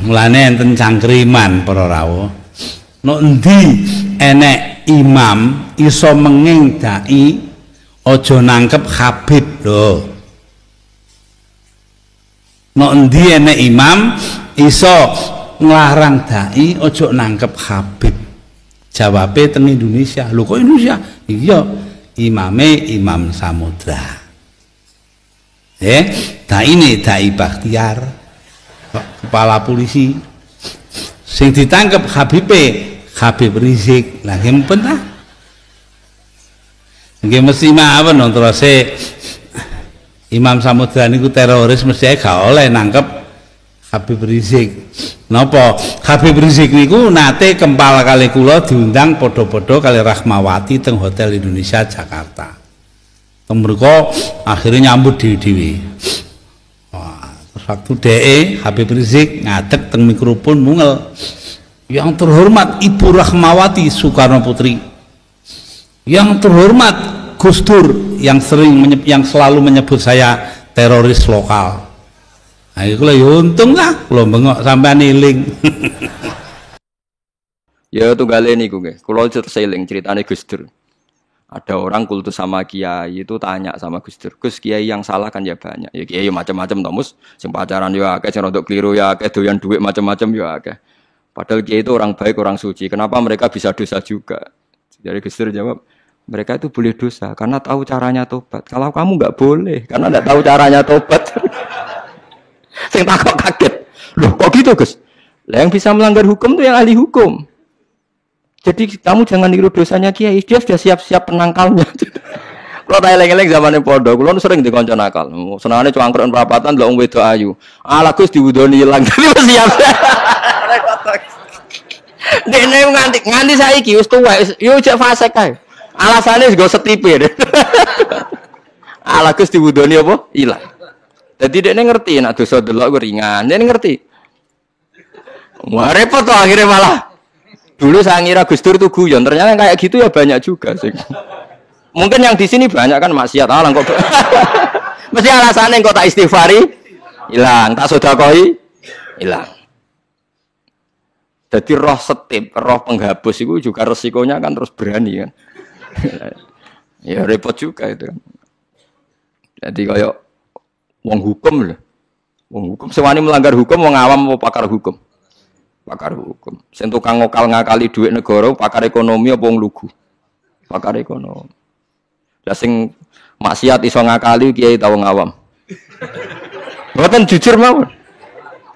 Mulane enten cangkriman para rawuh. Nek endi enek imam iso menging dai aja nangkep Habib lho. Nek endi enek imam iso nglarang dai aja nangkep Habib. Jawabe teng Indonesia. Lho kok Indonesia? Iya, imame Imam Samudra. Dai ini dai Bakhtiar, kepala polisi. Sing ditangkep Habib Rizik. Lah ngempun ta? Nggih mesti mawon terus Imam Samudra niku teroris mesti gak oleh nangkep Habib Rizik. Napa? Habib Rizik niku nate kempal kali kula diundang padha-padha kali Rahmawati teng Hotel Indonesia Jakarta. Teng mriku akhirnya nyambut dhewe-dhewe. Wah, terus waktu Habib Rizik ngadeg teng mikrofon mungel. Yang terhormat Ibu Rahmawati Soekarno Putri. Yang terhormat Gus Dur yang selalu menyebut saya teroris lokal. Nah, itu lah untung lah, kalau bengok sampai niling. Ya tunggale niku nggih. Kula terseling ceritane Gus Dur. Ada orang kultus sama kiai itu tanya sama Gus Dur. Gus, kiai yang salah kan ya banyak. Ya kiai macam-macam to, Mus. Sing pacaran ya akeh, sing rodok kliru ya akeh, doyan duit macam-macam ya akeh. Padahal kiai itu orang baik, orang suci. Kenapa mereka bisa dosa juga? Jadi Gus Dur jawab, mereka itu boleh dosa karena tahu caranya tobat. Kalau kamu nggak boleh karena nggak tahu caranya tobat. Sing takut kaget. Loh kok gitu Gus? Lah yang bisa melanggar hukum tuh yang ahli hukum. Jadi kamu jangan niru dosanya kiai. Dia sudah siap-siap penangkalnya. Kalau tak eleng-eleng zamannya podo, kalau sering dikonco nakal. Senangnya cuangkron perapatan, lo wedok ayu. Ala Gus diwudoni hilang. Tapi masih siap. Dene nganti saiki wis tuwek, yo jek fasik kae. Alasane go setipe. Ala Gus diwudoni apa? Hilang. Dadi dekne ngerti nek dosa delok ku ringan. Dekne ngerti. Wah repot toh akhirnya malah. Dulu saya ngira Gus Dur itu guyon, ternyata kayak gitu ya banyak juga sih. Mungkin yang di sini banyak kan maksiat alang kok. Mesti alasannya kok tak istighfari hilang, tak sedekah hilang. Jadi roh setip, roh penghapus itu juga resikonya kan terus berani kan. Ya repot juga itu kan. Jadi kayak wong hukum lho. Wong hukum sewani melanggar hukum wong awam apa pakar hukum? Pakar hukum. Sing tukang ngakali duit negara, pakar ekonomi apa wong lugu? Pakar ekonomi. Lah sing maksiat iso ngakali kiai ta wong awam. Mboten jujur mawon.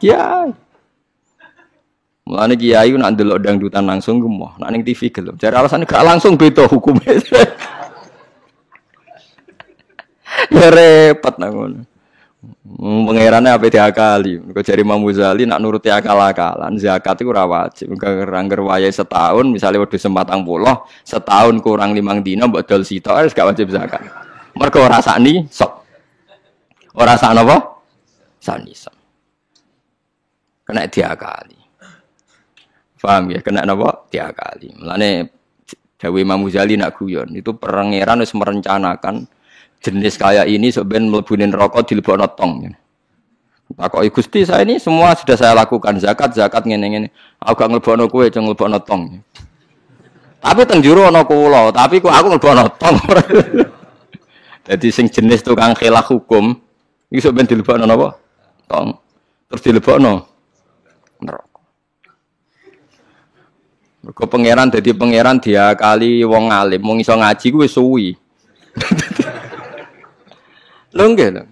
Kiai. Mulane kiai nak ndelok dangdutan langsung gemoh, nak ning TV gelem. Jare alasane gak langsung beda hukume. Ya repot nang ngono. Pangerane ape diakali. Mergo jare Imam Ghazali nak nuruti akal-akalan, zakat iku ora wajib. Angger wayahe setahun, misale wedhus 40, setahun kurang 5 dina mbok dol sitok wis gak wajib zakat. Mergo ora sakni sok. Ora sak napa? Sakni sok. Kena diakali. Paham ya? Kena napa? Diakali. Mulane dawuh Imam Ghazali nak guyon, itu pangeran wis merencanakan jenis kayak ini sebenarnya melebunin rokok dilebokno tong. Takoki Gusti saya ini semua sudah saya lakukan zakat ngene-ngene. Aku gak nglebokno kowe aja nglebokno tong. Tapi teng jero ana kula, tapi kok aku nglebokno tong. Jadi sing jenis tukang khilaf hukum iki sebenarnya dilebokno napa? Tong. Terus dilebokno neraka. Mergo pangeran dadi pangeran diakali wong alim, wong iso ngaji kuwi wis suwi. Lho nggih lho.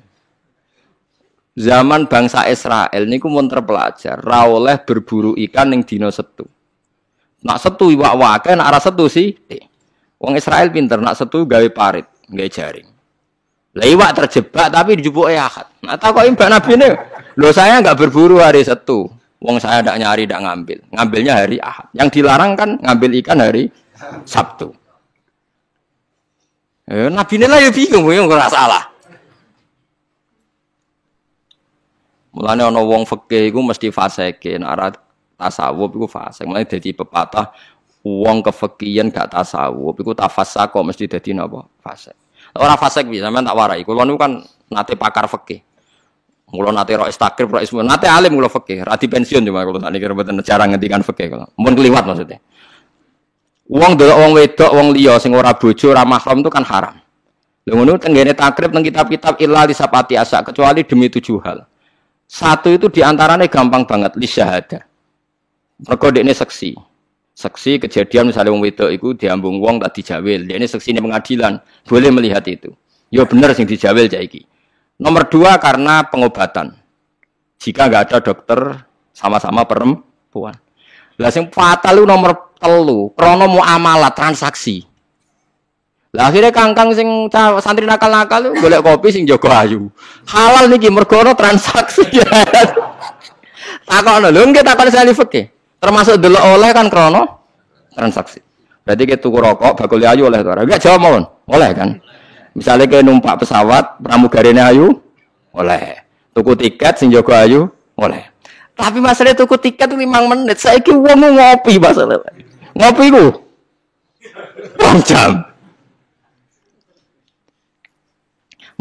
Zaman bangsa Israel niku mun terpelajar, ra oleh berburu ikan ning dina Setu. Nak Setu iwak wae, nak ora Setu sih. Wong Israel pinter, nak Setu gawe parit, gawe jaring. Lah iwak terjebak tapi dijupuke Ahad. Nah takoki Mbak Nabine, lho saya enggak berburu hari Setu. Wong saya ndak nyari, ndak ngambil. Ngambilnya hari Ahad. Yang dilarang kan ngambil ikan hari Sabtu. Nabine lah ya bingung, ora salah. Mulane ana wong fikih iku mesti fasike, nek ora tasawuf iku fasik. Mulane dadi pepatah wong kefikihan gak tasawuf iku tafassaq mesti dadi napa? Fasik. Ora fasik piye sampean tak warai. Kula niku kan nate pakar fikih. Mula nate ro takrib, ro ismu, nate alim kula fikih, ra di pensiun cuma kula sakniki mboten jarang ngendikan fikih kula. Mun kliwat maksudnya. Wong delok wong wedok, wong liya sing ora bojo, ora mahram itu kan haram. Lha ngono tenggene takrib nang kitab-kitab illa lisapati asa kecuali demi 7 hal. Satu itu diantaranya gampang banget li syahada. Mergo dekne seksi. Seksi kejadian misalnya wong wedok iku diambung wong tak dijawil, dekne seksine pengadilan, boleh melihat itu. Ya bener sing dijawil cah iki. Nomor 2 karena pengobatan. Jika nggak ada dokter sama-sama perempuan. Lah sing fatal itu nomor 3, krana muamalah transaksi. Lah akhirnya kangkang sing santri nakal-nakal golek kopi sing jaga ayu. Halal niki mergo ana transaksi. Takokno lho nggih takon sali fikih. Termasuk delok oleh kan krana transaksi. Berarti ke tuku rokok bakul ayu oleh to ora? Enggak jawab mawon. Oleh kan? Misalnya kayak numpak pesawat, pramugarine ayu, oleh. Tuku tiket, sing jaga ayu, oleh. Tapi masalah tuku tiket 5 menit, saiki wong ngopi masalah. Ngopi ku 2 jam.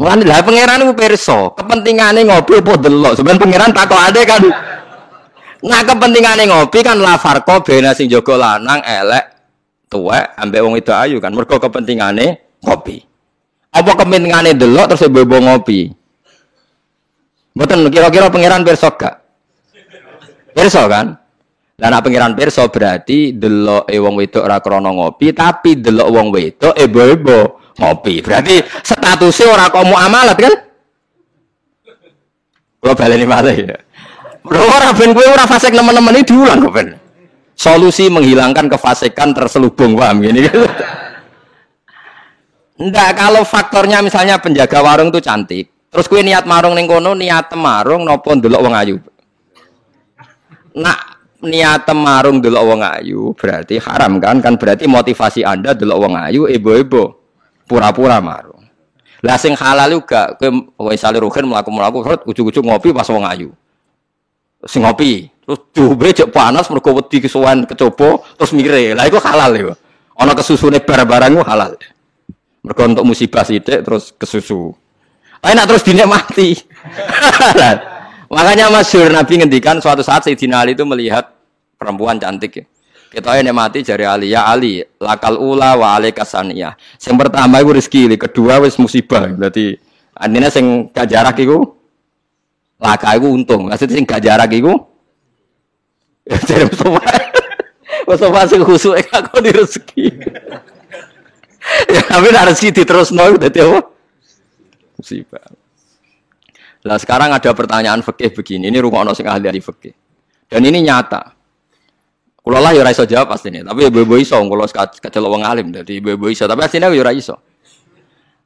Mulane lah pangeran ku pirsa, kepentingane ngopi apa delok. Sampeyan pangeran takokane kan. Nah kepentingane ngopi kan la farqa bena sing jaga lanang elek, tuwek ambek wong itu ayu kan. Mergo kepentingane ngopi. Apa kepentingane delok terus bebo ngopi? Mboten kira-kira pangeran pirsa gak? Pirsa kan? Lah nek pangeran pirsa berarti delok wong wedok ora krana ngopi, tapi delok wong wedok ebo-ebo ngopi. Berarti statusnya ora kok muamalat kan? Kula baleni malih ya. Ora ben kowe ora fasik nemen-nemen iki diulang kok ben. Solusi menghilangkan kefasikan terselubung paham gini. Enggak, kalau faktornya misalnya penjaga warung itu cantik. Terus kowe niat marung ning kono, niat marung napa ndelok wong ayu. Nak niat marung ndelok wong ayu berarti haram kan? Kan berarti motivasi Anda ndelok wong ayu ebo-ebo. Pura-pura marung. Lah sing halal juga kowe misale rugen mlaku-mlaku ujug-ujug ngopi pas wong ayu. Sing ngopi, terus diombe jek panas mergo wedi kesuwen kecoba terus mire. Lah iku halal ya. Ana kesusune barang-barang ku halal. Mergo untuk musibah sithik terus kesusu. Tapi nak terus dinikmati. Makanya masyhur Nabi ngendikan suatu saat Sayyidina Ali itu melihat perempuan cantik ya. Kita nikmati jari Ali, ya Ali, lakal ula wa alaikas saniyah. Yang pertama itu rezeki, kedua wis musibah. Berarti artinya sing gak jarak iku laka iku untung. Maksudnya sing gak jarak iku jare Mustafa sing khusuk aku di rezeki. Ya tapi harus diterusno dadi apa? Musibah. Lah sekarang ada pertanyaan fikih begini, ini rungokno sing ahli fikih. Dan ini nyata. Kula lah ya ora iso jawab pastine, tapi ibu-ibu iso kula kecelok wong alim dadi ibu-ibu iso, tapi asline ya ora iso.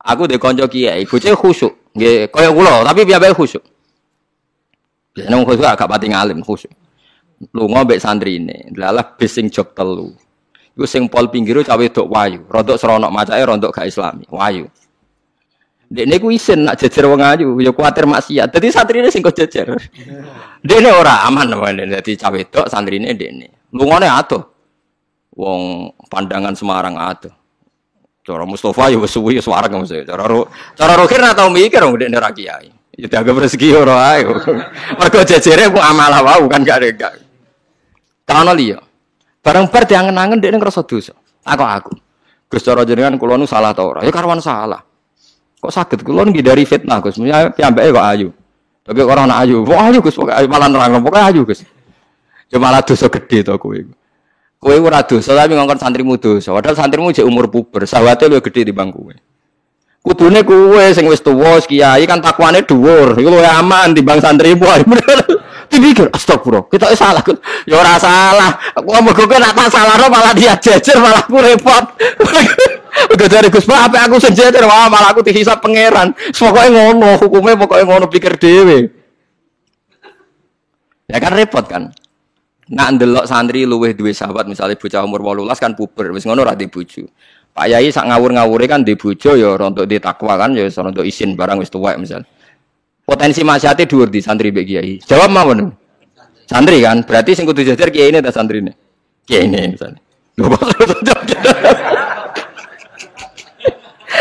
Aku de kanca kiai, bocah khusyuk, nggih kaya kula, tapi piyambake khusyuk. Biasane wong khusyuk agak pati ngalim khusyuk. Lunga mbek santrine, lalah bis sing jog 3. Iku sing pol pinggire cah wedok wayu, rodok seronok macake rodok gak islami, wayu. Dekne ku isin nak jejer wong ayu, ya kuwatir maksiat. Dadi santrine sing kok jejer. Dekne ora aman wae dadi cah wedok santrine dekne. Lungane atuh. Wong pandangan Semarang atuh. Cara Mustafa ya wis suwi wis wareg mesti. Cara Rohir ora tau mikir wong dekne ra kiai. Ya dianggap rezeki ora ae. Mergo jejere ku amalah wau kan gak ada. Kana liya. Barang bar diangen-angen dekne ngrasa dosa. Aku. Gus cara jenengan kula nu salah ta ora? Ya karwan salah. Kok saged kula ngindari fitnah Gus. Piyambake kok ayu. Tapi ora ana ayu. Kok ayu Gus, pokoke malah nerang pokoke ayu Gus. Ya malah dosa gede to kowe. Kowe ora dosa tapi ngongkon santrimu dosa. Padahal santrimu jek umur puber, sawate luwih gede timbang kowe. Kudune kowe sing wis tuwa kiai kan takwane dhuwur. Iku luwih aman timbang santrimu. Dipikir astagfirullah, kita salah. Ya ora salah. Aku mergo kowe nak tak salahno malah dia jejer malah aku repot. Udah dari Gus Pak, apa aku sing jejer wah malah aku dihisab pangeran. Pokoke ngono, hukume pokoke ngono pikir dhewe. Ya kan repot kan. Nak ndelok santri luwih duwe sahabat misalnya bocah umur 18 kan puber wis ngono ra di bojo. Pak Yai sak ngawur-ngawure kan di bojo ya rontok di takwa kan ya rontok isin barang wis tuwek misal. Potensi maksiate dhuwur di santri mbek kiai. Jawab mawon. Santri kan berarti sing kudu jajar kiyaine ta santrine. Kiyaine misalnya. Lho kok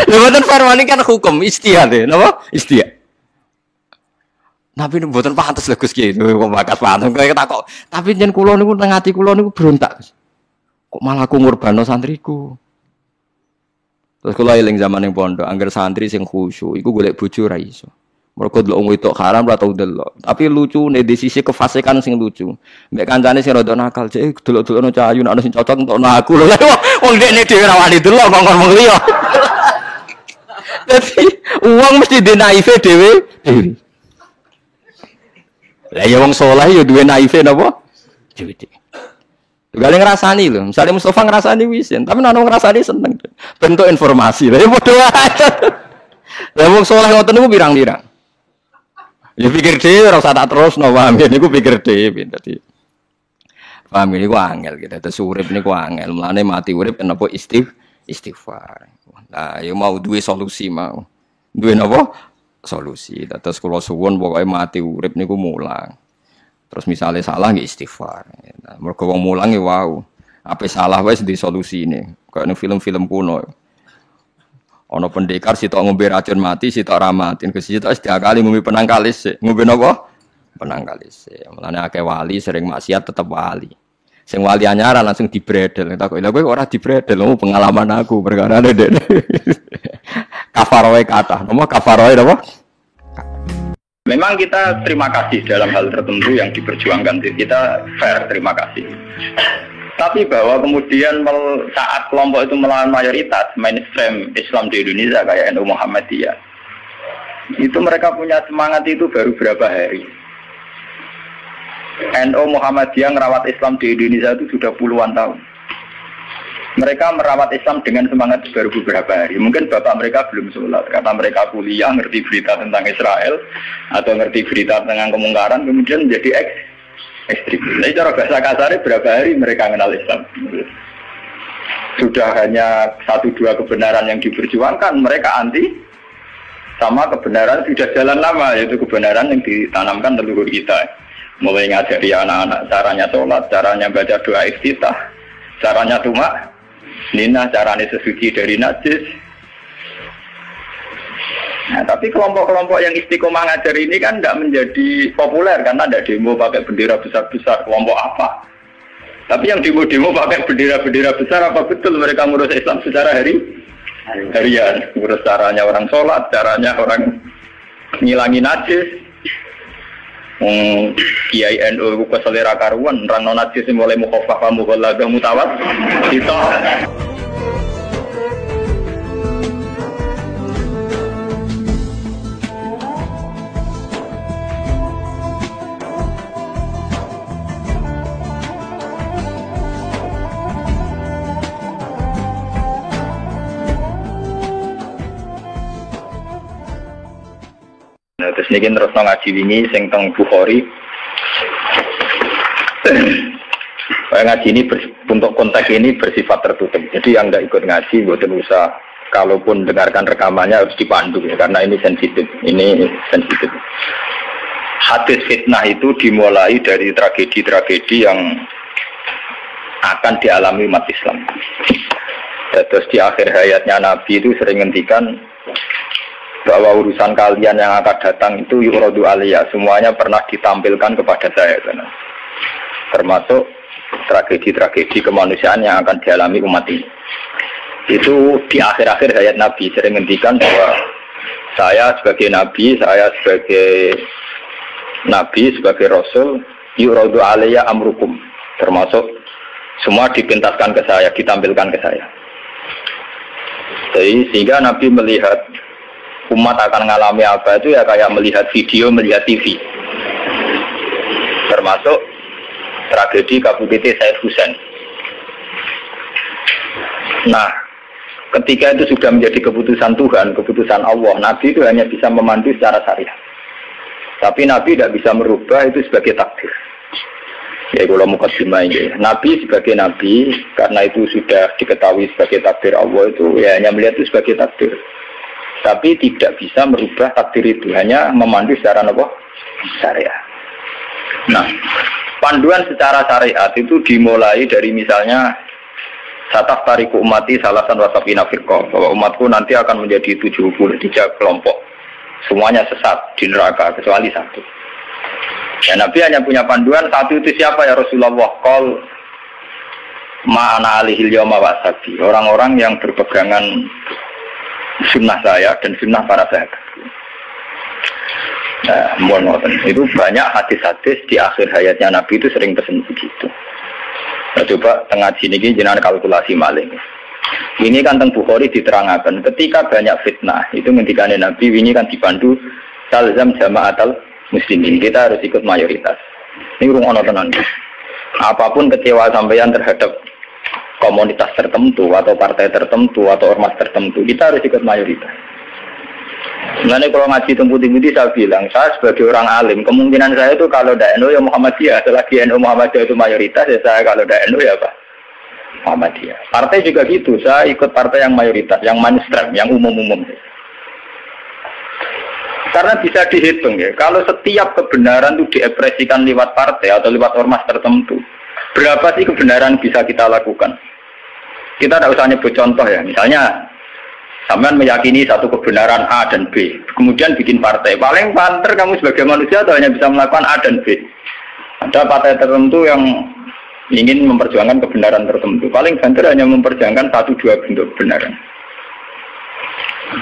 Lho boten farwani kan hukum istihad ya, napa? Istihad. Tapi mboten pantes lho Gus Ki. Kok bakat pantes kaya takok. Tapi yen kula niku teng ati kula niku berontak. Kok malah aku ngurbano santriku. Terus kula eling zaman ning pondok, angger santri sing khusyuk iku golek bojo ra iso. Mergo delok wong wedok haram ora tau delok. Tapi lucune di sisi kefasikan sing lucu. Mbek kancane sing rada nakal, cek delok-delokno cahayu nek ana sing cocok entokno aku lho. Wong dekne dhewe ra wani delok kok ngomong liya. Dadi wong mesti di naife dhewe. Lah ya wong saleh ya duwe naife napa? Dhewe. Gale ngrasani lho. Misale Mustofa ngrasani wisin, tapi nek ngrasani seneng. Bentuk informasi. Lah ya padha wae. Lah wong saleh ngoten niku pirang-pirang. Ya pikir dhewe ora usah tak terusno, paham ya niku pikir dhewe dadi. Paham niku angel gitu. Terus urip niku angel. Mulane mati urip kenapa istighfar. Nah, ya mau duwe solusi mau. Duwe napa? Solusi. Terus kula suwun pokoke mati urip niku mulang. Terus misalnya salah nggih istighfar. Nah, mergo wong mulang ya wau. Ape salah wis di solusine. Kayak ning film-film kuno. Ana pendekar sitok ngombe racun mati, sitok ra mati. Sitok wis diakali ngombe penang kalis. Ngombe napa? Penang kalis. Mulane akeh wali sering maksiat tetep wali. Sing wali anyaran langsung dibredel. Tak kok lha kowe ora dibredel, pengalaman aku perkara ndek. Kafaroe kathah. Napa kafaroe napa? Memang kita terima kasih dalam hal tertentu yang diperjuangkan. Kita fair terima kasih. Tapi bahwa kemudian saat kelompok itu melawan mayoritas mainstream Islam di Indonesia kayak NU Muhammadiyah, itu mereka punya semangat itu baru berapa hari. NU Muhammadiyah merawat Islam di Indonesia itu sudah puluhan tahun. Mereka merawat Islam dengan semangat baru beberapa hari. Mungkin bapak mereka belum sholat, karena mereka kuliah, ngerti berita tentang Israel, atau ngerti berita tentang kemungkaran, kemudian menjadi ekstrim. Jadi cara bahasa kasarnya berapa hari mereka kenal Islam. Sudah hanya 1-2 kebenaran yang diperjuangkan, mereka anti sama kebenaran sudah jalan lama, yaitu kebenaran yang ditanamkan leluhur kita. Mulai ngajari anak-anak caranya sholat, caranya baca doa iftitah, caranya tumak nina, caranya sesuci dari najis. Nah, tapi kelompok-kelompok yang istiqomah ngajar ini kan tidak menjadi populer karena ada demo pakai bendera besar-besar. Kelompok apa? Tapi yang demo-demo pakai bendera-bendera besar, apa betul mereka ngurus Islam secara harian? Ngurus caranya orang sholat, caranya orang ngilangi najis. Kiai NU ku selera karuan, orang non najis mulai mukhafafah mughalladah mutawat. Kita terus niki terus ngaji wingi sing teng Bukhari. Ngaji ini untuk konteks ini bersifat tertutup. Jadi yang nggak ikut ngaji mboten usah, kalaupun dengarkan rekamannya harus dipandu ya, karena ini sensitif. Hadis fitnah itu dimulai dari tragedi-tragedi yang akan dialami umat Islam. Terus di akhir hayatnya Nabi itu sering ngendikan bahwa urusan kalian yang akan datang itu yuradu aliyah, semuanya pernah ditampilkan kepada saya, termasuk tragedi-tragedi kemanusiaan yang akan dialami umat ini. Itu di akhir-akhir hayat Nabi sering ngendikan bahwa saya sebagai Nabi, sebagai Rasul, yuradu aliyah amrukum, termasuk semua dipintaskan ke saya, ditampilkan ke saya. Jadi sehingga Nabi melihat umat akan mengalami apa itu ya kayak melihat video, melihat TV. Termasuk tragedi KBPT Said Husain. Nah, ketika itu sudah menjadi keputusan Tuhan, keputusan Allah, Nabi itu hanya bisa memandu secara syariat. Tapi Nabi tidak bisa merubah itu sebagai takdir. Ya kalau mukadimah ini, Nabi sebagai Nabi, karena itu sudah diketahui sebagai takdir Allah itu, ya hanya melihat itu sebagai takdir. Tapi tidak bisa merubah takdir itu, hanya memandu secara syariat. Nah, panduan secara syariat itu dimulai dari misalnya sataf tariku umati salasan wasafina firqah, bahwa umatku nanti akan menjadi 73 kelompok, semuanya sesat di neraka kecuali satu. Ya Nabi hanya punya panduan satu itu siapa ya Rasulullah qol ma'ana alihil yawma wa ashabi. Orang-orang yang berpegangan sunnah saya dan sunnah para sahabat. Nah, itu banyak hadis-hadis di akhir hayatnya Nabi itu sering pesen begitu. Nah, coba tengah sini jenengan kalkulasi maling. Ini kan teng Bukhari diterangkan ketika banyak fitnah itu ngendikane Nabi ini kan dipandu talzam jama'atal muslimin, kita harus ikut mayoritas. Ini rungono tenan. Apapun kecewa sampeyan terhadap komunitas tertentu atau partai tertentu atau ormas tertentu, kita harus ikut mayoritas. Sebenarnya kalau ngaji temputi-temputi saya bilang, saya sebagai orang alim, kemungkinan saya itu kalau tidak NU ya Muhammadiyah, selagi NU Muhammadiyah itu mayoritas, ya saya kalau tidak NU ya apa? Muhammadiyah. Partai juga gitu, saya ikut partai yang mayoritas, yang mainstream, yang umum-umum. Karena bisa dihitung ya, kalau setiap kebenaran itu diekspresikan lewat partai atau lewat ormas tertentu, berapa sih kebenaran bisa kita lakukan? Kita tidak usah nyebut contoh ya, misalnya sampean meyakini satu kebenaran A dan B, kemudian bikin partai. Paling banter kamu sebagai manusia atau hanya bisa melakukan A dan B. Ada partai tertentu yang ingin memperjuangkan kebenaran tertentu. Paling banter hanya memperjuangkan satu dua bentuk kebenaran.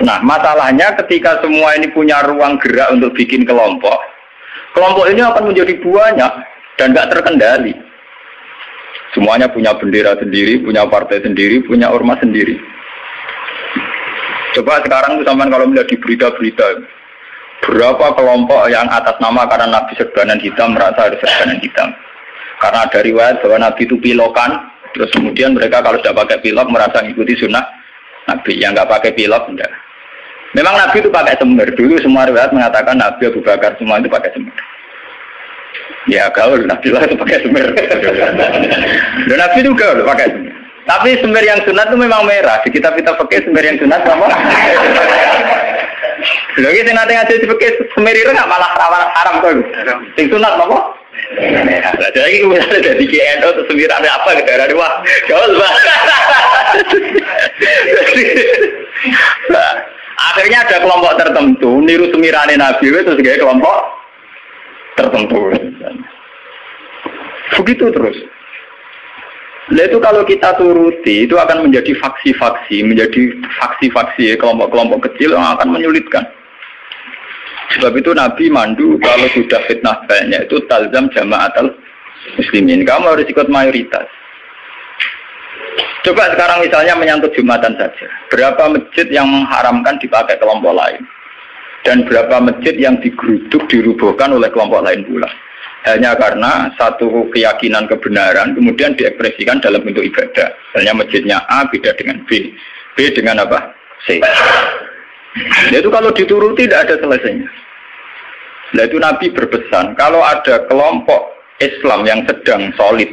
Nah, masalahnya ketika semua ini punya ruang gerak untuk bikin kelompok, kelompok ini akan menjadi banyak dan nggak terkendali. Semuanya punya bendera sendiri, punya partai sendiri, punya ormas sendiri. Coba sekarang tuh sampean kalau melihat di berita-berita, berapa kelompok yang atas nama karena Nabi serbanan hitam merasa harus serbanan hitam. Karena ada riwayat bahwa Nabi itu pilokan, terus kemudian mereka kalau sudah pakai pilok merasa mengikuti sunnah Nabi. Yang nggak pakai pilok enggak. Memang Nabi itu pakai semir. Dulu semua riwayat mengatakan Nabi Abu Bakar semua itu pakai semir. Ya gaul, Nabi lah itu pakai semir. Dan Nabi itu gaul pakai semir. Tapi semir yang sunat itu memang merah. Di kitab-kitab fikih semir yang sunat sama. Lagi sing nate ngaji di fikih semir itu nggak malah haram kok. Sing sunat apa? Merah. Lah jadi misalnya dari KNO atau semirannya apa ke daerah dua? Gaul banget. Akhirnya ada kelompok tertentu niru semirannya Nabi itu sebagai kelompok tertentu. Begitu terus. Nah itu kalau kita turuti itu akan menjadi faksi-faksi, kelompok-kelompok kecil yang akan menyulitkan. Sebab itu Nabi mandu kalau sudah fitnah banyak itu talzam jama'atul muslimin. Kamu harus ikut mayoritas. Coba sekarang misalnya menyangkut Jumatan saja. Berapa masjid yang mengharamkan dipakai kelompok lain? Dan berapa masjid yang digeruduk, dirubuhkan oleh kelompok lain pula? Hanya karena satu keyakinan kebenaran kemudian diekspresikan dalam bentuk ibadah. Misalnya masjidnya A beda dengan B, B dengan apa? C. Itu kalau dituruti tidak ada selesainya. Nah itu Nabi berpesan, kalau ada kelompok Islam yang sedang solid,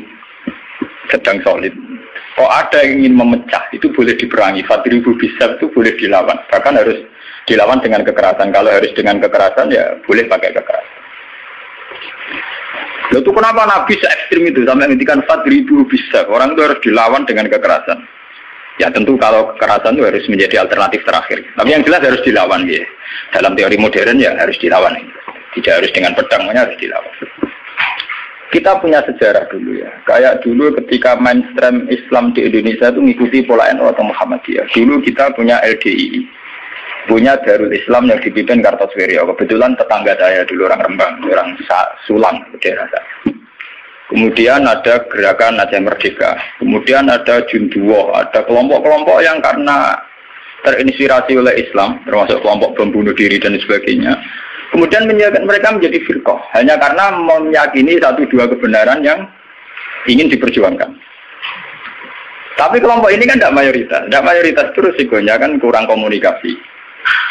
kok ada yang ingin memecah, itu boleh diperangi. Fadribu bisab itu boleh dilawan. Bahkan harus dilawan dengan kekerasan. Kalau harus dengan kekerasan ya boleh pakai kekerasan. Lalu itu kenapa Nabi se-ekstrim itu sampai menghentikan fadribu bisab? Orang itu harus dilawan dengan kekerasan. Ya tentu kalau kekerasan itu harus menjadi alternatif terakhir. Tapi yang jelas harus dilawan ya. Dalam teori modern ya harus dilawan. Tidak harus dengan pedang, harus dilawan. Kita punya sejarah dulu ya. Kayak dulu ketika mainstream Islam di Indonesia itu mengikuti pola NU atau Muhammadiyah. Dulu kita punya LDII. Punya Darul Islam yang dipimpin Kartosuwiryo. Kebetulan tetangga saya dulu orang Rembang, orang Sulang, daerah saya. Kemudian ada gerakan Aceh Merdeka. Kemudian ada Junduwo, ada kelompok-kelompok yang karena terinspirasi oleh Islam, termasuk kelompok pembunuh diri dan sebagainya. Kemudian mereka menjadi firqah hanya karena meyakini satu dua kebenaran yang ingin diperjuangkan. Tapi kelompok ini kan tidak mayoritas terus risikonya kan kurang komunikasi,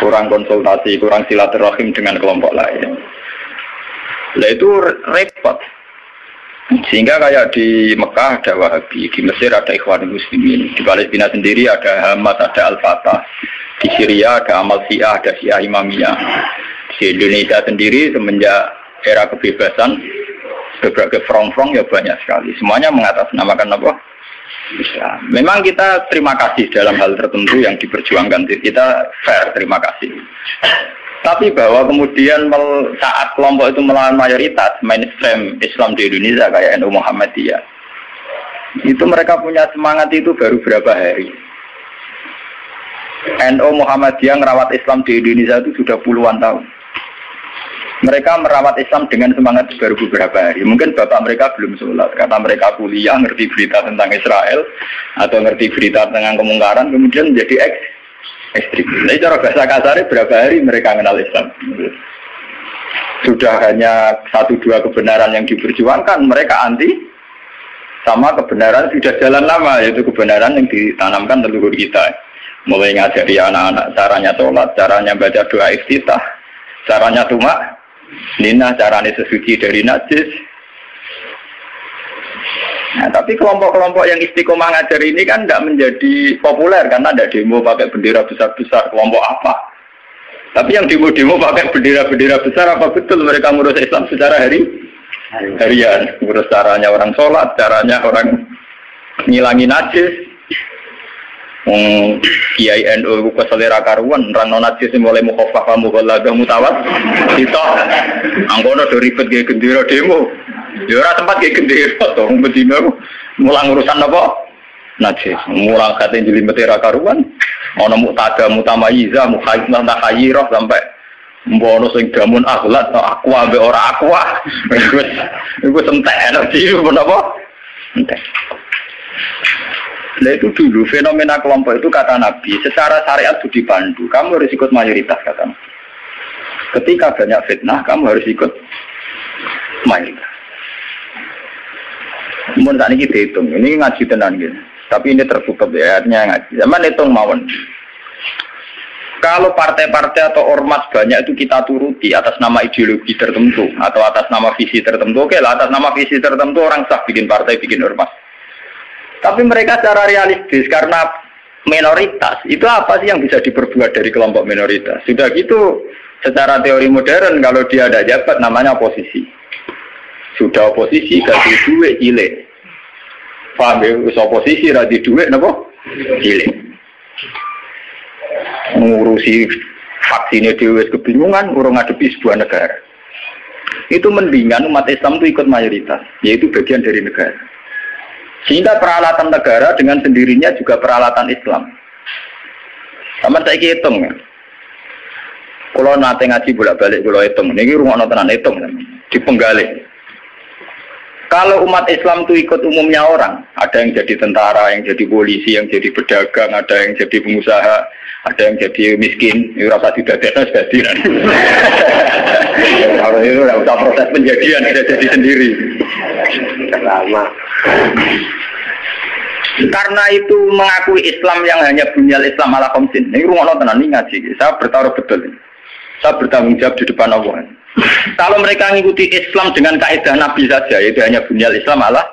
kurang konsultasi, kurang silaturahim dengan kelompok lain. Nah itu repot. Sehingga kayak di Mekah ada Wahabi, di Mesir ada Ikhwanul Muslimin, di Palestina sendiri ada Hamas, ada Al-Fatah, di Syria ada Amal Syiah, ada Syiah Imamiyah. Di Indonesia sendiri semenjak era kebebasan berbagai front-front ya banyak sekali. Semuanya mengatasnamakan apa? Islam. Memang kita terima kasih dalam hal tertentu yang diperjuangkan. Kita fair, terima kasih. Tapi bahwa kemudian saat kelompok itu melawan mayoritas mainstream Islam di Indonesia kayak NU Muhammadiyah, itu mereka punya semangat itu baru berapa hari. NU Muhammadiyah merawat Islam di Indonesia itu sudah puluhan tahun. Mereka merawat Islam dengan semangat baru beberapa hari. Mungkin bapak mereka belum sholat, kata mereka kuliah, ngerti berita tentang Israel atau ngerti berita tentang kemungkaran, kemudian menjadi ekstrim. Jadi cara bahasa kasarnya berapa hari mereka mengenal Islam. Sudah hanya 1-2 kebenaran yang diperjuangkan, mereka anti sama kebenaran sudah jalan lama, yaitu kebenaran yang ditanamkan leluhur kita. Mulai ngajari anak-anak caranya sholat, caranya baca doa iftitah, caranya tumak Nina, caranya sesuci dari najis. Nah, tapi kelompok-kelompok yang istiqomah ngajar ini kan tidak menjadi populer karena ada demo pakai bendera besar-besar. Kelompok apa? Tapi yang demo-demo pakai bendera-bendera besar, apa betul mereka ngurus Islam secara harian? Ngurus caranya orang sholat, caranya orang ngilangi najis. Kiai NU ku selera karuan rang najis mulai mukhafafah mughalladah mutawat kita angkono do ribet ge gendera demo ya ora tempat ge gendera to bedina mulang urusan apa najis mulang kate jlimete ra karuan ana mutada mutamayiza mukhayyilah takhayyirah sampai mbono sing damun akhlak aku ambek ora aqua iku entek energi menapa entek. Nah itu dulu fenomena kelompok itu kata Nabi secara syariat itu dipandu, kamu harus ikut mayoritas kata Nabi. Ketika banyak fitnah kamu harus ikut mayoritas. Kemudian saat ini dihitung, ini ngaji tenan gitu. Tapi ini tertutup ya, artinya ngaji. Zaman hitung mawon. Kalau partai-partai atau ormas banyak itu kita turuti atas nama ideologi tertentu atau atas nama visi tertentu, oke lah atas nama visi tertentu orang sah bikin partai, bikin ormas. Tapi mereka secara realistis karena minoritas itu apa sih yang bisa diperbuat dari kelompok minoritas? Sudah gitu secara teori modern kalau dia ada jabat namanya oposisi. Sudah oposisi kasih duit cilik. Paham ya? Oposisi radi duit napa? Cilik. Ngurusi vaksinnya dewe kebingungan urung ngadepi sebuah negara. Itu mendingan umat Islam itu ikut mayoritas, yaitu bagian dari negara. Sehingga peralatan negara dengan sendirinya juga peralatan Islam. Sama saya hitung ya. Kalau nanti ngaji bolak-balik kalau hitung, ini rumah nontonan hitung dipenggali. Kalau umat Islam itu ikut umumnya orang, ada yang jadi tentara, yang jadi polisi, yang jadi pedagang, ada yang jadi pengusaha, ada yang jadi miskin, ini rasa tidak ada jadi. Kalau itu tidak usah proses penjadian, sudah jadi sendiri. Lama. Karena itu mengakui Islam yang hanya bunyal Islam ala khamsin. Ini rumah nonton ini ngaji. Saya bertaruh betul. Saya bertanggung jawab di depan Allah. Kalau mereka mengikuti Islam dengan kaidah Nabi saja, itu hanya bunyal Islam ala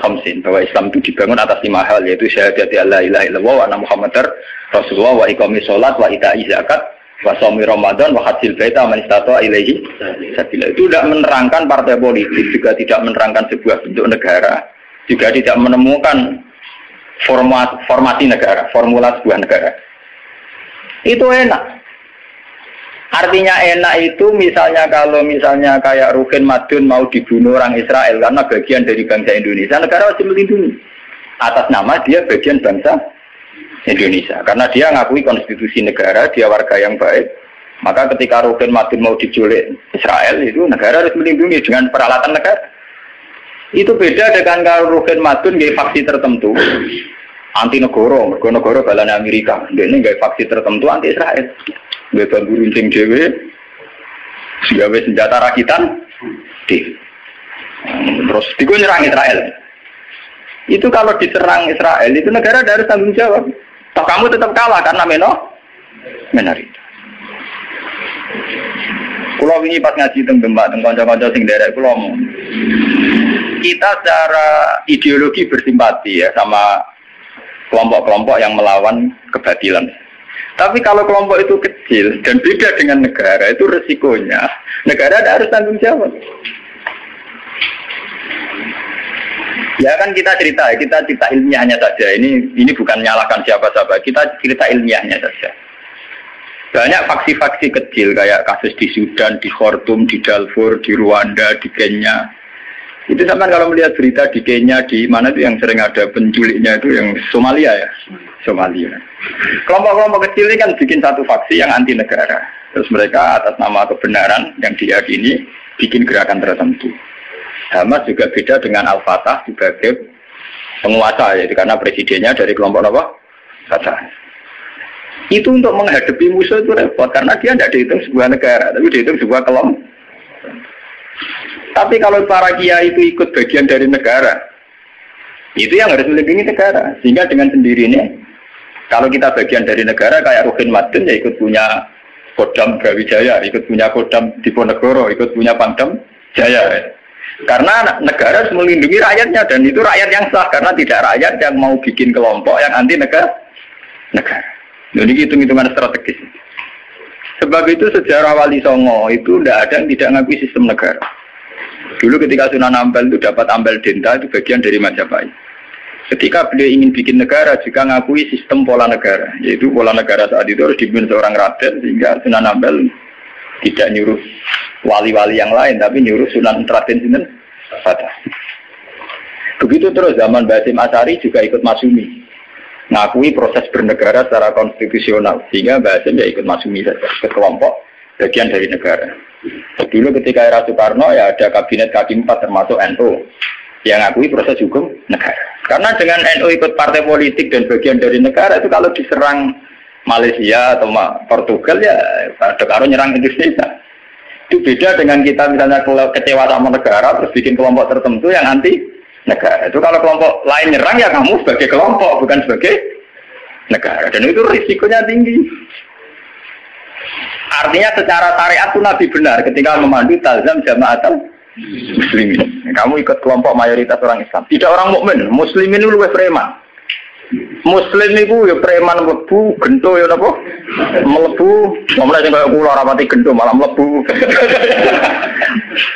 khamsin. Bahwa Islam itu dibangun atas 5 hal, yaitu syahadati alla ilaha illallah wa anna Muhammadar Rasulullah wa iqamis shalat wa ita'iz zakat wa shaumi Ramadan wa hajjil baita man istata'a ilaihi sabila. Itu tidak menerangkan partai politik, juga tidak menerangkan sebuah bentuk negara, juga tidak menemukan formasi negara, formula sebuah negara. Itu enak. Artinya enak itu misalnya kalau misalnya kayak Rukin Madun mau dibunuh orang Israel karena bagian dari bangsa Indonesia, negara wajib melindungi atas nama dia bagian bangsa Indonesia. Karena dia ngakui konstitusi negara, dia warga yang baik. Maka ketika Rukin Madun mau diculik Israel, itu negara harus melindungi dengan peralatan negara. Itu beda dengan kalau Rukin Madun gaya faksi tertentu anti negara balane Amerika. Ini gaya faksi tertentu anti Israel. Gaya bambu runcing dewe, gawe senjata rakitan, terus digo nyerang Israel. Itu kalau diserang Israel, itu negara harus tanggung jawab. Toh kamu tetap kalah karena minoritas. Kulo wingi pas ngaji teng Demak, teng kanca-kanca sing derek kulo ngomong. Kita secara ideologi bersimpati ya sama kelompok-kelompok yang melawan kebatilan. Tapi kalau kelompok itu kecil dan beda dengan negara, itu resikonya negara harus tanggung jawab. Ya kan kita cerita ilmiahnya saja. Ini bukan menyalahkan siapa-siapa. Kita cerita ilmiahnya saja. Banyak faksi-faksi kecil kayak kasus di Sudan, di Khartoum, di Darfur, di Rwanda, di Kenya. Itu sampai kalau melihat berita di Kenya, di mana itu yang sering ada penculiknya itu yang Somalia ya, Somalia. Kelompok-kelompok kecil ini kan bikin satu faksi yang anti negara. Terus mereka atas nama kebenaran yang diyakini bikin gerakan tertentu. Hamas juga beda dengan Al-Fatah sebagai penguasa, yaitu karena presidennya dari kelompok apa? Fatah. Itu untuk menghadapi musuh itu repot karena dia tidak dihitung sebuah negara, tapi dihitung sebuah kelompok. Tapi kalau para kiai itu ikut bagian dari negara, itu yang harus melindungi negara. Sehingga dengan sendirinya, kalau kita bagian dari negara kayak Rukin Madun ya ikut punya Kodam Brawijaya, ikut punya Kodam Diponegoro, ikut punya Pangdam Jaya. Karena negara harus melindungi rakyatnya dan itu rakyat yang sah karena tidak rakyat yang mau bikin kelompok yang anti negara. Jadi hitung-hitungan strategis. Sebab itu sejarah Wali Songo itu tidak ada yang tidak ngakui sistem negara. Dulu ketika Sunan Ampel itu dapat Ampel Denta itu bagian dari Majapahit. Ketika beliau ingin bikin negara juga ngakui sistem pola negara. Yaitu pola negara saat itu harus dipimpin seorang raden sehingga Sunan Ampel tidak nyuruh wali-wali yang lain tapi nyuruh Sunan Raden Sinten Fatah. Begitu terus zaman Basim Asy'ari juga ikut Masyumi. Ngakui proses bernegara secara konstitusional sehingga Basim ya ikut Masyumi saja ke kelompok bagian dari negara. Dulu ketika era Soekarno ya ada kabinet K4 termasuk NU yang ngakui proses hukum negara. Karena dengan NU ikut partai politik dan bagian dari negara itu kalau diserang Malaysia atau Portugal ya ada karo nyerang Indonesia. Itu beda dengan kita misalnya kecewa sama negara terus bikin kelompok tertentu yang anti negara. Itu kalau kelompok lain nyerang ya kamu sebagai kelompok bukan sebagai negara. Dan itu risikonya tinggi. Artinya secara syariat itu Nabi benar ketika memandu talzam jamaatul muslimin. Kamu ikut kelompok mayoritas orang Islam. Tidak orang mukmin. Muslimin itu lebih preman. Muslim itu ya preman mlebu, gento ya napa? Mlebu, mulai sing kaya kula ora pati gento malah mlebu.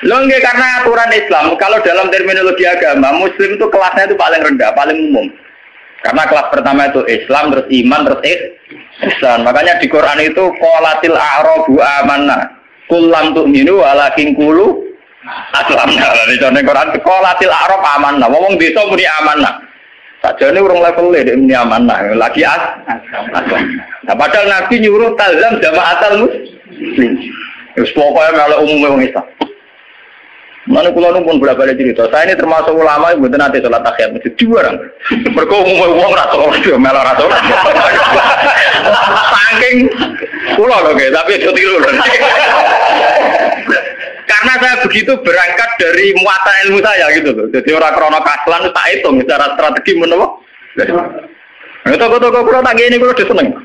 Lho nggih karena aturan Islam, kalau dalam terminologi agama, muslim itu kelasnya itu paling rendah, paling umum. Karena kelas pertama itu Islam, terus iman, terus ihsan. Makanya di Quran itu qalatil a'rabu amanna. Qul lam tu'minu walakin qulu aslamna. Di Quran qalatil a'rab amanna. Wong desa muni amanah. Sajane urung level ini amanah, lagi nah, padahal Nabi nyuruh talzam jamaatul muslim. Wis pokoke melok umume wong Islam. Mana kula nu pun bolak-balik cerita, saya ini termasuk ulama yang mboten ate salat tahiyat masjid orang. Mergo umume wong ra tau melok ra tau. Saking kula lho guys, tapi itu tiru lho. Karena saya begitu berangkat dari muatan ilmu saya gitu loh. Jadi orang krono kaslan tak hitung secara strategi menapa. Toko-toko kula tak ngene kula diseneng.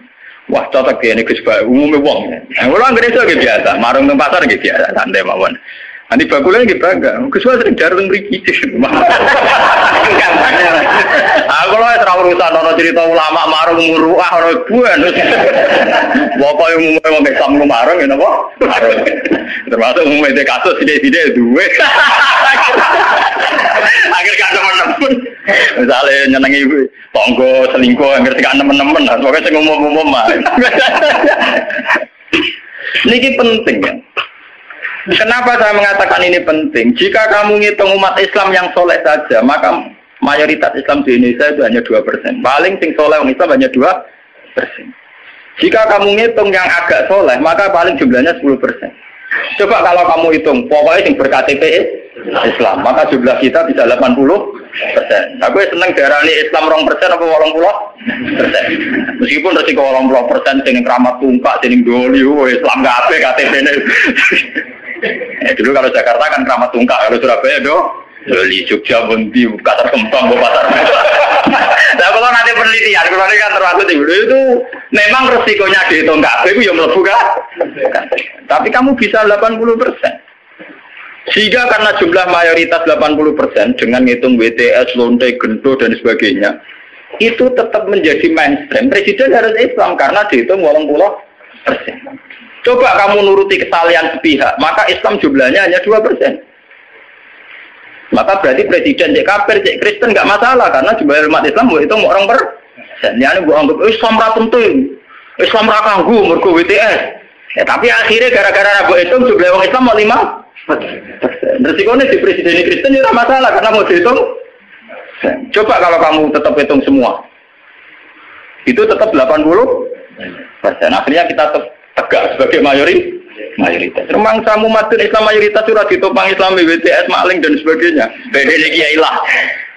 Wah, cocok ini Gus Ba, umume wong. Nah, kula anggere iso biasa, marung nang pasar nggih biasa, santai mawon. Nanti bakule nggih bangga. Gus Ba sering jarang mriki. Aku lho ora urusan ana cerita ulama marung muruah ora buan. Pokoke umume wong Islam marung ya napa? Marung. Termasuk umume kasus sithik-sithik duwe. Akhir gak temen-temen. Misalnya nyenengi tonggo selingkuh akhir gak temen-temen. Pokoknya sing umum-umum mah. Ini penting kan. Kenapa saya mengatakan ini penting? Jika kamu ngitung umat Islam yang soleh saja, maka mayoritas Islam di Indonesia itu hanya 2%. Paling sing soleh orang Islam hanya 2%. Jika kamu ngitung yang agak soleh, maka paling jumlahnya 10%. Coba kalau kamu hitung, pokoknya yang ber-KTP Islam, maka jumlah kita bisa 80%. Aku seneng darani Islam 2% apa 80%. Meskipun resiko 80% sing keramat tungkak, sing doli, Islam kabeh KTP-ne. Dulu kalau Jakarta kan keramat tungkak, kalau Surabaya doli, Jogja, Bunti, Pasar Kembang, Pasar. Nah kalau nanti penelitian, kalau nanti kan termasuk itu memang resikonya dihitung kabeh itu ya mlebu kan. Tapi kamu bisa 80%. Sehingga karena jumlah mayoritas 80% dengan ngitung WTS, lonte, gento dan sebagainya, itu tetap menjadi mainstream. Presiden harus Islam karena dihitung 80%. Coba kamu nuruti kesalahan sepihak, maka Islam jumlahnya hanya 2%. Maka berarti presiden cek kafir, cek Kristen nggak masalah karena jumlah umat Islam itu orang persen. Yani gua anggap Islam ra penting. Islam ra kanggo mergo WTS. Ya tapi akhirnya gara-gara Rabu hitung jumlah orang Islam mau 5%. Resikonya di presiden Kristen itu masalah karena mau dihitung. Coba kalau kamu tetap hitung semua, itu tetap 80%. Akhirnya kita tegak sebagai mayoritas. Memang kamu madun Islam mayoritas sudah ditopang Islam BTS maling dan sebagainya. Bedanya kiai lah.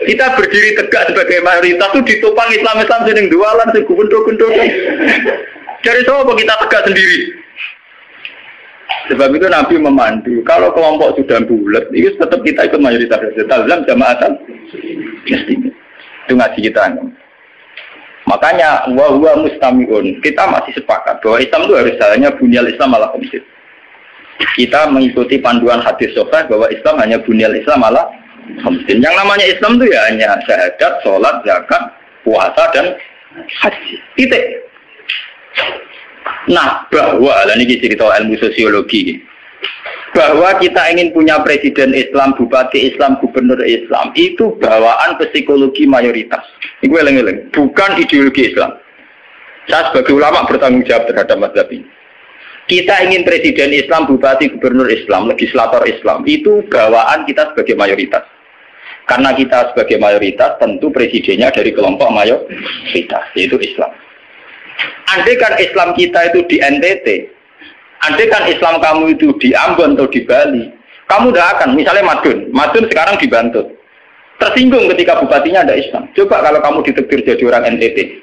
Kita berdiri tegak sebagai mayoritas itu ditopang Islam sering jualan sing gendong-gendong. Dari apa kita tegak sendiri? Sebab itu Nabi memandu. Kalau kelompok sudah bulat, itu tetap kita ikut mayoritas. Dalam jamaatan, itu ngaji kita. Makanya wa mustamiun. Kita masih sepakat bahwa Islam itu harus jalannya bunyal Islam ala khamsin. Kita mengikuti panduan hadis sahih bahwa Islam hanya bunyal Islam ala khamsin. Yang namanya Islam itu ya hanya syahadat, sholat, zakat, puasa dan haji. Titik. Nah, bahwa ini cerita ilmu sosiologi, bahwa kita ingin punya presiden Islam, bupati Islam, gubernur Islam, itu bawaan psikologi mayoritas. Ini eleng-eleng, bukan ideologi Islam. Saya sebagai ulama bertanggung jawab terhadap mazhab ini. Kita ingin presiden Islam, bupati, gubernur Islam, legislator Islam, itu bawaan kita sebagai mayoritas. Karena kita sebagai mayoritas, tentu presidennya dari kelompok mayoritas, yaitu Islam. Andai kan Islam kita itu di NTT, andai kan Islam kamu itu di Ambon atau di Bali, kamu tidak akan, misalnya Madun sekarang di Bantul, tersinggung ketika bupatinya ada Islam. Coba kalau kamu ditegur jadi orang NTT,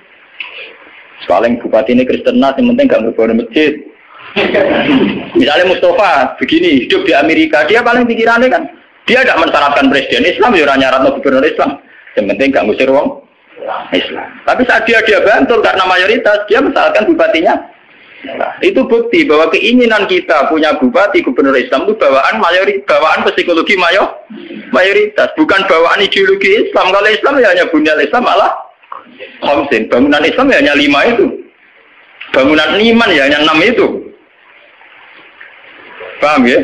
paling bupati ini Kristen, yang penting nggak berbangun masjid. Misalnya Mustafa begini, hidup di Amerika, dia paling pikirannya kan, dia tidak mensyaratkan presiden Islam, ya orang nyarat gubernur Islam, yang penting nggak ngusir wong Islam. Tapi saat dia Bantul karena mayoritas, dia mensyaratkan bupatinya. Nah, itu bukti bahwa keinginan kita punya bupati gubernur Islam itu bawaan psikologi mayoritas, bukan bawaan ideologi Islam. Kalau Islam ya hanya bunyal Islam malah khamsin. Bangunan Islam ya hanya 5 itu. Bangunan iman ya hanya 6 itu. Paham ya?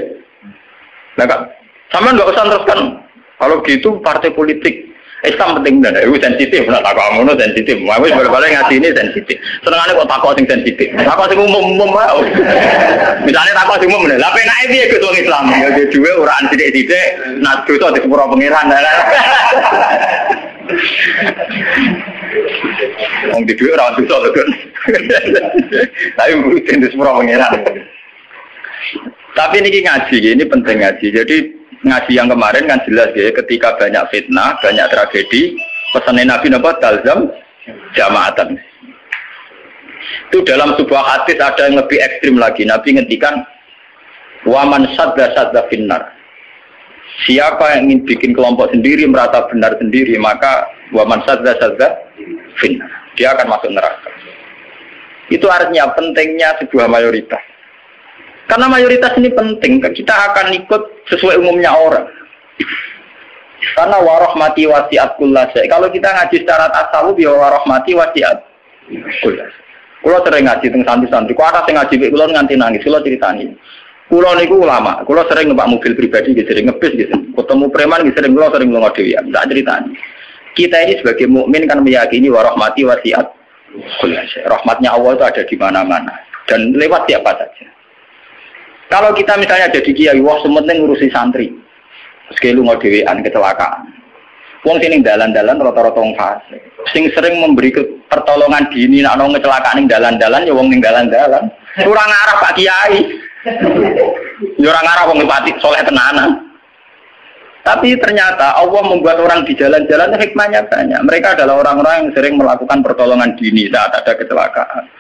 Nah, Kak, sama nggak usah teruskan. Kalau gitu partai politik Islam penting benar, itu sensitif. Nah, takut kamu sensitif. Mau balik ngaji ini sensitif. Senangannya kok takut sing sensitif. Takut sing umum mau. Misalnya takut sing umum, lah penake piye ke wong Islam? Ya dhewe ora sithik-sithik, nak dosa di sepuro pangeran. Wong di dhewe ora dosa lho, Gun. Tapi mesti di sepuro pangeran. Tapi ini ngaji, ini penting ngaji. Jadi ngaji yang kemarin kan jelas ya, ketika banyak fitnah, banyak tragedi, pesan Nabi napa talzam jamaatan. Itu dalam sebuah hadis ada yang lebih ekstrim lagi. Nabi ngendikan waman sadda finnar. Siapa yang ingin bikin kelompok sendiri, merasa benar sendiri, maka waman sadda finnar. Dia akan masuk neraka. Itu artinya pentingnya sebuah mayoritas. Karena mayoritas ini penting, kita akan ikut sesuai umumnya orang. Karena warahmati wasiat kullasya. Kalau kita ngaji secara tasawuf, ya warahmati wasiat kullasya. Kalau sering ngaji tentang santri-santri, kalau ada yang ngaji, kalau nganti nangis, kalau ceritani. Kalau niku ulama, kalau sering ngebak mobil pribadi, sering ngebis, ketemu preman, sering ngelong dewian, tak ceritani. Kita ini sebagai mukmin kan meyakini warahmati wasiat kullasya. Rahmatnya Allah itu ada di mana-mana dan lewat siapa saja. Kalau kita misalnya jadi kiai, wah sementing ngurusi santri, terus lu mau dewean kecelakaan. Wong sini dalan-dalan rata-rata wong fasik. Sing sering memberi pertolongan dini, nak nong kecelakaan ning dalan-dalan, ya wong ning dalan-dalan. Kurang arah Pak Kiai, kurang arah wong bupati soleh tenanan. Tapi ternyata Allah membuat orang di jalan-jalan hikmahnya banyak. Mereka adalah orang-orang yang sering melakukan pertolongan dini saat ada kecelakaan.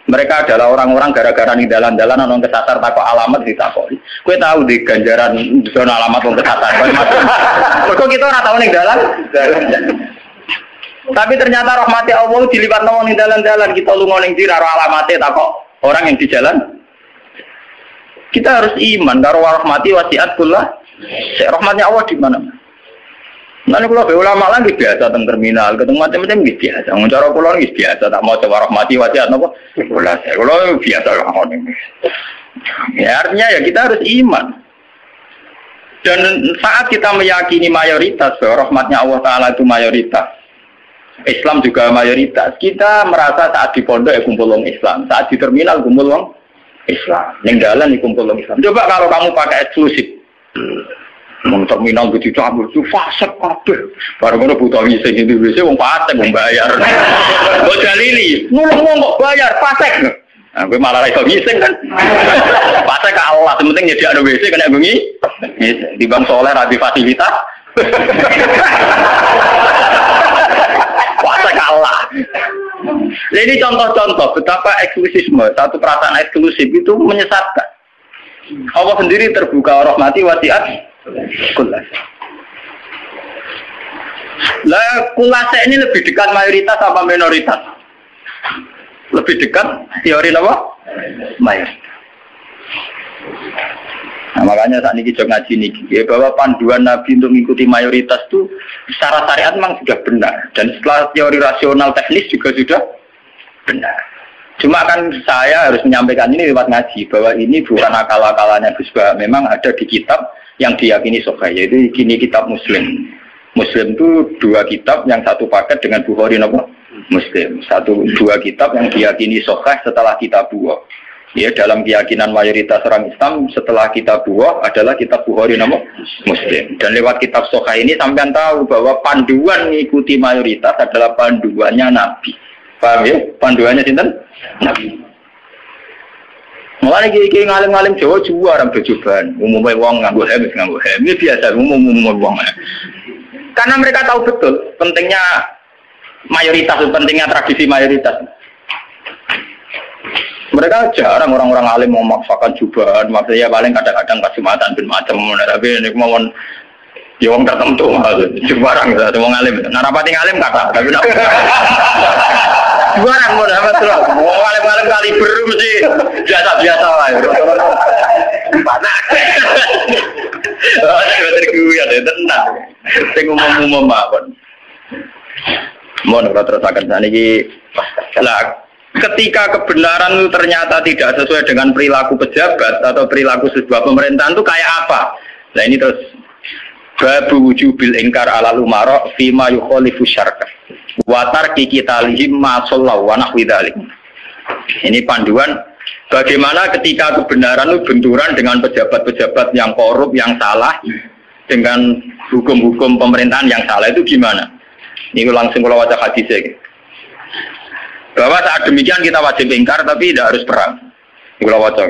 Mereka adalah orang-orang gara-gara nih dalan-dalan nong kesasar takut alamat ditakoi. Kue tahu di ganjaran zona alamat nong kesasar. Kok kita orang tahu nih dalan? Tapi ternyata rahmati Allah dilipat nong nih dalan-dalan. Kita lu ngoning di raro alamatnya takut orang yang di jalan. Kita harus iman karo rahmati wasiat kullah. Rahmatnya Allah di mana? Nanti kalau ulama lagi biasa tentang terminal, ketemu macam-macam biasa. Cara pulau lagi biasa, tak mau coba rahmati wasiat nopo. Kalau biasa lah orang. Ya artinya ya kita harus iman. Dan saat kita meyakini mayoritas bahwa rahmatnya Allah Taala itu mayoritas, Islam juga mayoritas. Kita merasa saat di pondok ya kumpul wong Islam, saat di terminal kumpul wong Islam, ning dalan kumpul wong Islam. Coba kalau kamu pakai eksklusif, wong terminal begitu cabul itu fasik kabeh. Bareng ngono butuh ngising itu wis wong fasik wong bayar. Kok dalili, ngomong kok bayar fasik. Nah, gue malah iso ngising kan. Fasik ke Allah, penting nyediakno WC kena bengi. Di Bang Soleh ra di fasilitas. Fasik ke Allah. Nah, ini contoh-contoh betapa eksklusisme, satu perasaan eksklusif itu menyesatkan. Allah sendiri terbuka rahmati wasiat kulas. Lah kulasnya ini lebih dekat mayoritas apa minoritas? Lebih dekat teori apa? Mayoritas. Nah, makanya saat ini kita ngaji nih, ya, bahwa panduan Nabi untuk mengikuti mayoritas itu secara syariat memang sudah benar, dan setelah teori rasional teknis juga sudah benar. Cuma kan saya harus menyampaikan ini lewat ngaji, bahwa ini bukan akal-akalannya Gus Bah, memang ada di kitab yang diyakini sahih, yaitu kini kitab Muslim. Muslim itu dua kitab, yang satu paket dengan Bukhari nopo Muslim. Dua kitab yang diyakini sahih setelah kitab buah. Ya, dalam keyakinan mayoritas orang Islam setelah kitab buah adalah kitab Bukhari nopo Muslim. Dan lewat kitab sahih ini sampean tahu bahwa panduan mengikuti mayoritas adalah panduannya Nabi. Paham ya? Panduannya sinten? Nabi. Mulai iki ngalim-ngalim Jawa orang berjubahan, umumnya wong nganggo helm. Ini biasa umum wong. Karena mereka tahu betul pentingnya mayoritas, pentingnya tradisi mayoritas. Mereka jarang orang-orang alim mau memaksakan jubahan, maksudnya paling kadang-kadang Jumatan bin macam, tapi ini kemauan ya wong tertentu jubarang gitu, wong alim. Nah rapati ngalim kata, tapi jubarang mau apa terus? Wong alim-alim kali beru mesti biasa-biasa lah. Mana? Oh, terguya deh tenang. Sing umum-umum mawon. Mohon kalau terusakan saniki. Lah, ketika kebenaran itu ternyata tidak sesuai dengan perilaku pejabat atau perilaku sebuah pemerintahan itu kayak apa? Nah ini terus babu wujubil ingkar alal umara fima yukhalifu syar'a wa tarki qitalihim ma sallallahu wa nahwi dzalik. Ini panduan bagaimana ketika kebenaran itu benturan dengan pejabat-pejabat yang korup, yang salah, dengan hukum-hukum pemerintahan yang salah itu gimana? Ini langsung kalau baca hadisnya. Bahwa saat demikian kita wajib ingkar tapi tidak harus perang. Ini kalau baca.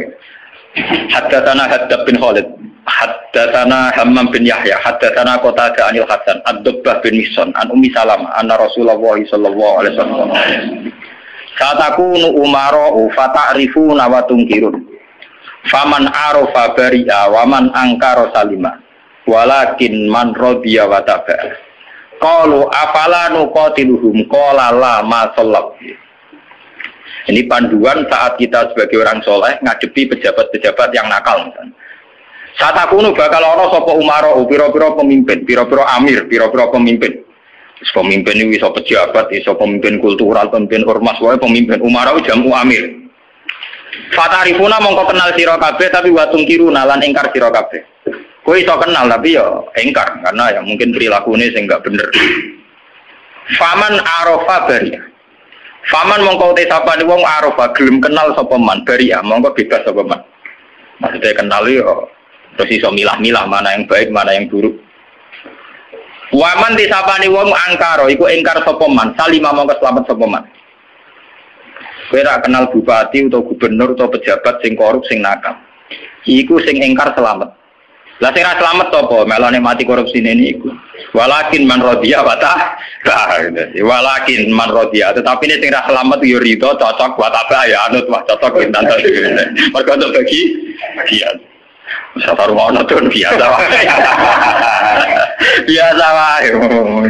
Haddatsana Haddad bin Khalid, haddatsana Hammam bin Yahya, haddatsana Qatadah anil Hasan, Ad-Dubbah bin Mihsan, an Ummi Salamah, anna Rasulullah sallallahu alaihi wasallam. Satakunu umara'u fata'rifuna wa tunkirun. Faman arafa bari'a wa man angkara salima. Walakin man radiya wa taba'a. Qalu afala nuqatiluhum qala la ma sallallahu. Ini panduan saat kita sebagai orang soleh ngadepi pejabat-pejabat yang nakal misalnya. Saat aku bakal ono sapa umara, pira-pira pemimpin, pira-pira amir, pira-pira pemimpin. Pemimpin ini bisa pejabat, bisa pemimpin kultural, pemimpin ormas, wae pemimpin umara jamu amir. Fatarifuna mongko kenal sira kabeh tapi watung kiruna lan ingkar sira kabeh. Kowe iso kenal tapi ya ingkar karena ya mungkin perilakunya sing enggak bener. Faman arafa bari. Faman mongko te sapane wong arafa gelem kenal sapa man bari ya mongko bebas sapa man. Maksudnya kenal yo terus iso milah-milah mana yang baik mana yang buruk. Waman te sapane wong angkara iku ingkar sapa man salima mongko selamat sapa man. Kowe ra kenal bupati atau gubernur atau pejabat sing korup sing nakal. Iku sing ingkar selamat. Lah sing ra selamat apa? Melane mati korupsi ini iku. Walakin man rodiya wa ta. Walakin man rodiya, tetapi ini sing ra selamat yo rido cocok buat apa ya anut wah cocok pintan to. Mergo untuk bagi bagian. Wis taruh ono tuh biasa wae. Biasa wae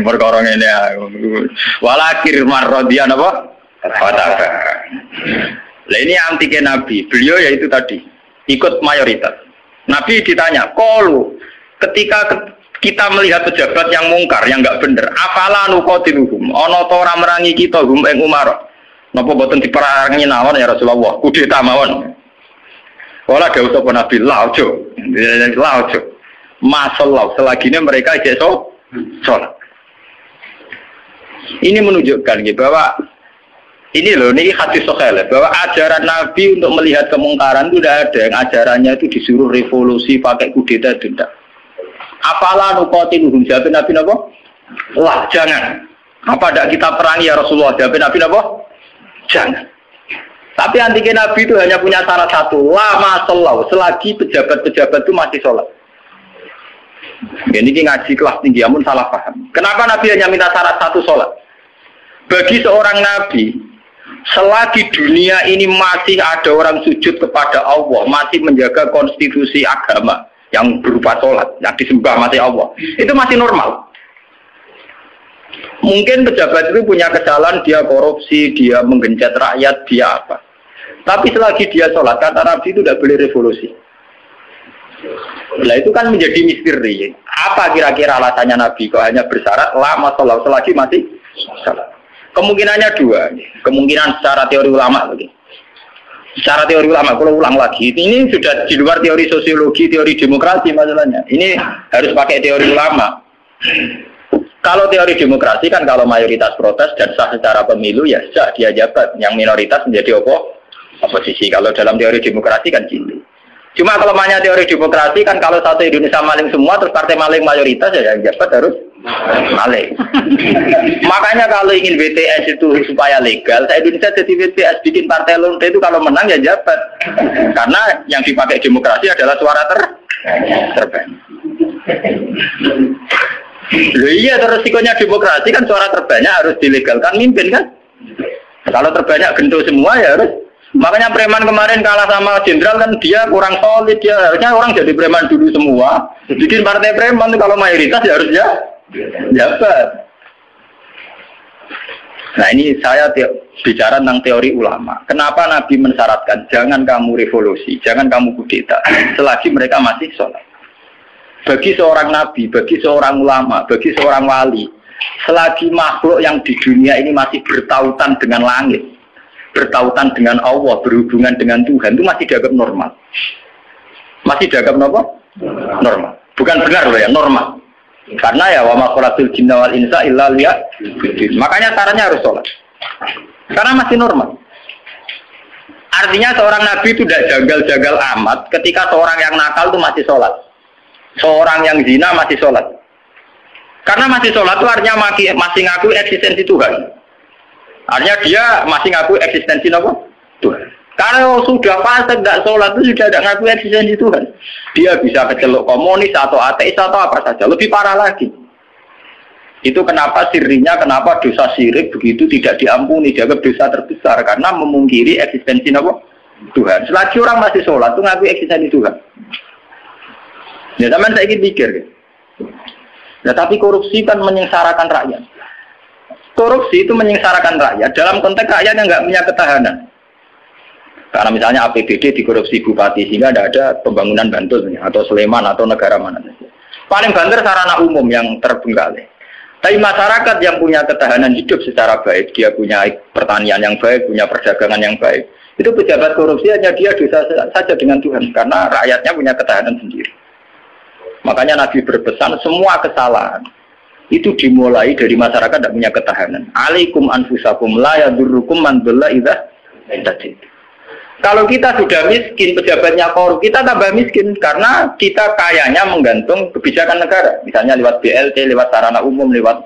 perkara ngene. Walakin man rodiya napa? Wa ta. Lah ini anti ke Nabi. Beliau yaitu tadi ikut mayoritas. Nabi ditanya, "Qalu ketika kita melihat pejabat yang mungkar, yang enggak bener, afala nuqatiluhum? Ana ta ora merangi kita hum ing Umar? Napa boten diperangi nawon ya Rasulullah? Kudeta mawon." Wala dawuh sapa Nabi, "La ojo." La ojo. Masallahu selagine mereka isih salat. Ini menunjukkan gitu, bahwa ini loh, ini hadis sahih bahwa ajaran Nabi untuk melihat kemungkaran itu tidak ada yang ajarannya itu disuruh revolusi pakai kudeta itu tidak. Apalah nuqatiluhum, jawab Nabi napa? Lah jangan. Apa tidak kita perangi ya Rasulullah? Jawab Nabi napa? Jangan. Tapi antiknya Nabi itu hanya punya syarat satu, lama sholat, selagi pejabat-pejabat itu masih sholat. Ini ngaji kelas tinggi, amun salah paham. Kenapa Nabi hanya minta syarat satu sholat? Bagi seorang Nabi, selagi dunia ini masih ada orang sujud kepada Allah, masih menjaga konstitusi agama yang berupa sholat, yang disembah masih Allah, itu masih normal. Mungkin pejabat itu punya kesalahan, dia korupsi, dia menggenjot rakyat, dia apa. Tapi selagi dia sholat, kata Nabi itu tidak boleh revolusi. Nah itu kan menjadi misteri. Apa kira-kira alasannya Nabi kok hanya bersyarat lama sholat selagi masih sholat? Kemungkinannya dua. Kemungkinan secara teori ulama lagi. Secara teori ulama, kalau ulang lagi, ini sudah di luar teori sosiologi, teori demokrasi masalahnya. Ini harus pakai teori ulama. Kalau teori demokrasi kan kalau mayoritas protes dan sah secara pemilu ya sah dia jabat, yang minoritas menjadi oposisi. Kalau dalam teori demokrasi kan gitu. Cuma kalau namanya teori demokrasi kan kalau satu Indonesia maling semua terus partai maling mayoritas ya yang jabat harus maling. Makanya kalau ingin BTS itu supaya legal, saya Indonesia jadi BTS bikin partai lonte itu kalau menang ya jabat. Karena yang dipakai demokrasi adalah suara terbanyak. Loh iya, resikonya demokrasi kan suara terbanyak harus dilegalkan mimpin kan. Kalau terbanyak gento semua ya harus. Makanya preman kemarin kalah sama jenderal kan dia kurang solid, dia harusnya orang jadi preman dulu semua. Bikin partai preman itu kalau mayoritas ya harusnya jabat. Nah ini saya bicara tentang teori ulama. Kenapa Nabi mensyaratkan jangan kamu revolusi, jangan kamu kudeta selagi mereka masih sholat. Bagi seorang nabi, bagi seorang ulama, bagi seorang wali, selagi makhluk yang di dunia ini masih bertautan dengan langit, bertautan dengan Allah, berhubungan dengan Tuhan, itu masih dianggap normal. Masih dianggap apa? Normal. Bukan benar loh ya, normal. Karena ya wa ma khalaqtul jinna wal insa illa liya'budun. Makanya caranya harus sholat. Karena masih normal. Artinya seorang nabi itu tidak jagal-jagal amat ketika seorang yang nakal itu masih sholat. Seorang yang zina masih sholat. Karena masih sholat itu artinya masih ngaku eksistensi Tuhan. Artinya dia masih ngaku eksistensi apa? Tuhan. Kalau sudah fasik tidak sholat itu sudah tidak ngaku eksistensi Tuhan. Dia bisa keceluk komunis atau ateis atau apa saja. Lebih parah lagi. Itu kenapa sirinya, kenapa dosa syirik begitu tidak diampuni, dianggap dosa terbesar karena memungkiri eksistensi apa? Tuhan. Selagi orang masih sholat itu ngaku eksistensi Tuhan. Ya teman saya ingin pikir. Nah, tapi korupsi kan menyengsarakan rakyat. Korupsi itu menyengsarakan rakyat dalam konteks rakyat yang nggak punya ketahanan. Karena misalnya APBD dikorupsi bupati sehingga tidak ada pembangunan Bantul atau Sleman atau negara mana saja. Paling banter sarana umum yang terbengkalai. Tapi masyarakat yang punya ketahanan hidup secara baik, dia punya pertanian yang baik, punya perdagangan yang baik. Itu pejabat korupsi hanya dia dosa saja dengan Tuhan karena rakyatnya punya ketahanan sendiri. Makanya Nabi berpesan semua kesalahan itu dimulai dari masyarakat tidak punya ketahanan. Alaikum anfusakum la yadurrukum man dhalla idza ihtadaytum. Kalau kita sudah miskin, pejabatnya korup, kita tambah miskin karena kita kayanya menggantung kebijakan negara, misalnya lewat BLT, lewat sarana umum, lewat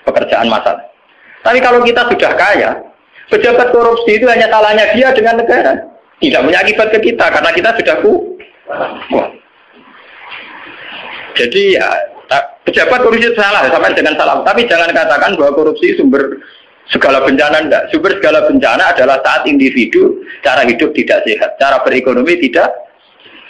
pekerjaan massal. Tapi kalau kita sudah kaya, pejabat korupsi itu hanya salahnya dia dengan negara, tidak punya akibat ke kita karena kita sudah kuat. Jadi ya, pejabat korupsi itu salah, sampai dengan salah. Tapi jangan katakan bahwa korupsi sumber segala bencana, enggak. Sumber segala bencana adalah saat individu cara hidup tidak sehat, cara berekonomi tidak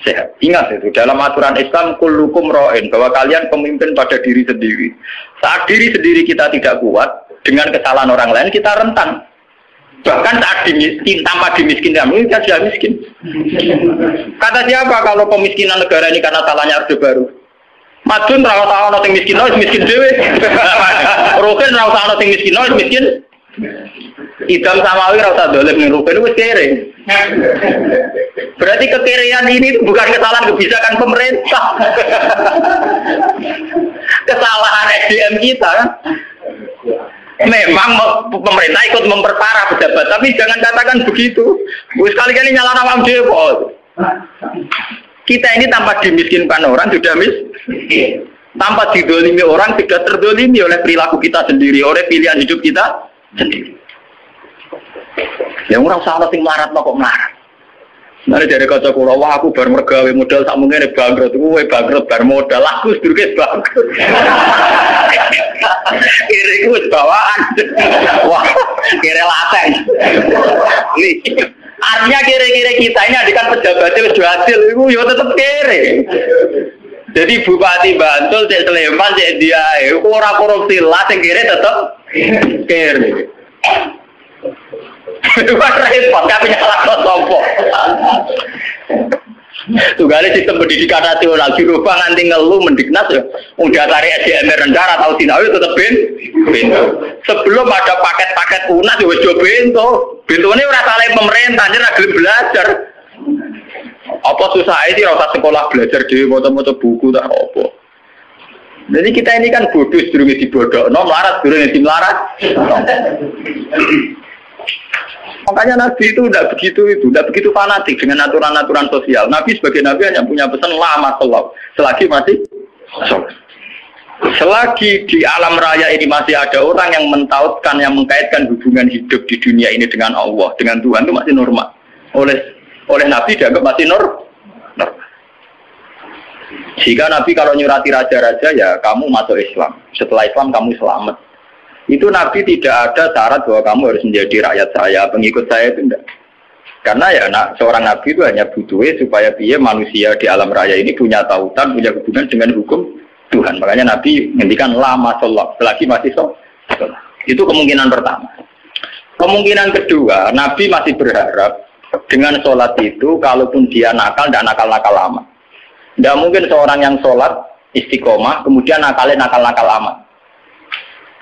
sehat. Ingat itu, dalam aturan Islam, kullukum ra'in, bahwa kalian pemimpin pada diri sendiri. Saat diri sendiri kita tidak kuat, dengan kesalahan orang lain kita rentan. Bahkan saat dimiskin, tanpa dimiskin kami, kita sudah miskin. Kata siapa kalau pemiskinan negara ini karena salahnya Orde Baru? Madun rawat ana sing miskin dhewe. Roken rawat ana sing miskin. Idam Samawi rawat dolem ning Roken wis kere. Berarti kekerean ini bukan kesalahan kebijakan pemerintah. Kesalahan SDM kita kan. memang pemerintah ikut memperparah pejabat, tapi jangan katakan begitu. Sekali-kali nyalakan awam dhewe. Kita ini tanpa dimiskinkan orang sudah miskin. Tanpa didolimi orang sudah terdolimi oleh perilaku kita sendiri, oleh pilihan hidup kita sendiri. Yang orang salah sing melarat kok melarat. Nanti dari kaca kula, wah aku bar mergawe modal sak mungkin bangkrut, kowe bangkrut bar modal, aku sedurunge bangkrut. Kira iku wis bawaan. Wah, kira lateng. Nih, artinya kira-kira kita ini adikan pejabatnya wis hasil, iku yo tetep kere. Jadi Bupati Bantul, Cek Sleman, Cek Diae, ora korupsi lah, sing kere tetep kere. Wah repot, tapi nyala sopo. Tugale sistem pendidikan nasional dirubah nganti ngeluh mendiknas ya. Udah tarik SDM rendah atau sinau tetep bento. Sebelum ada paket-paket UNAS ya wis do bento. Bentone ora salah pemerintah, ora gelem belajar. Apa susah sih ora usah sekolah belajar dhewe maca-maca buku tak apa. Jadi kita ini kan bodoh sedurunge dibodhokno, melarat sedurunge dimelarat. Makanya Nabi itu tidak begitu fanatik dengan aturan-aturan sosial. Nabi sebagai Nabi hanya punya pesan lama selagi masih selagi di alam raya ini masih ada orang yang mentautkan, yang mengkaitkan hubungan hidup di dunia ini dengan Allah, dengan Tuhan itu masih normal. Oleh Nabi dianggap masih normal. Jika Nabi kalau nyurati raja-raja ya kamu masuk Islam. Setelah Islam kamu selamat. Itu Nabi tidak ada syarat bahwa kamu harus menjadi rakyat saya, pengikut saya itu enggak. Karena ya seorang Nabi itu hanya butuh supaya dia manusia di alam raya ini punya tautan, punya hubungan dengan hukum Tuhan. Makanya Nabi ngendikan lama sholat, selagi masih sholat. Itu kemungkinan pertama. Kemungkinan kedua, Nabi masih berharap dengan sholat itu, kalaupun dia nakal, tidak nakal-nakal lama. Tidak mungkin seorang yang sholat istiqomah, kemudian nakalnya nakal-nakal lama.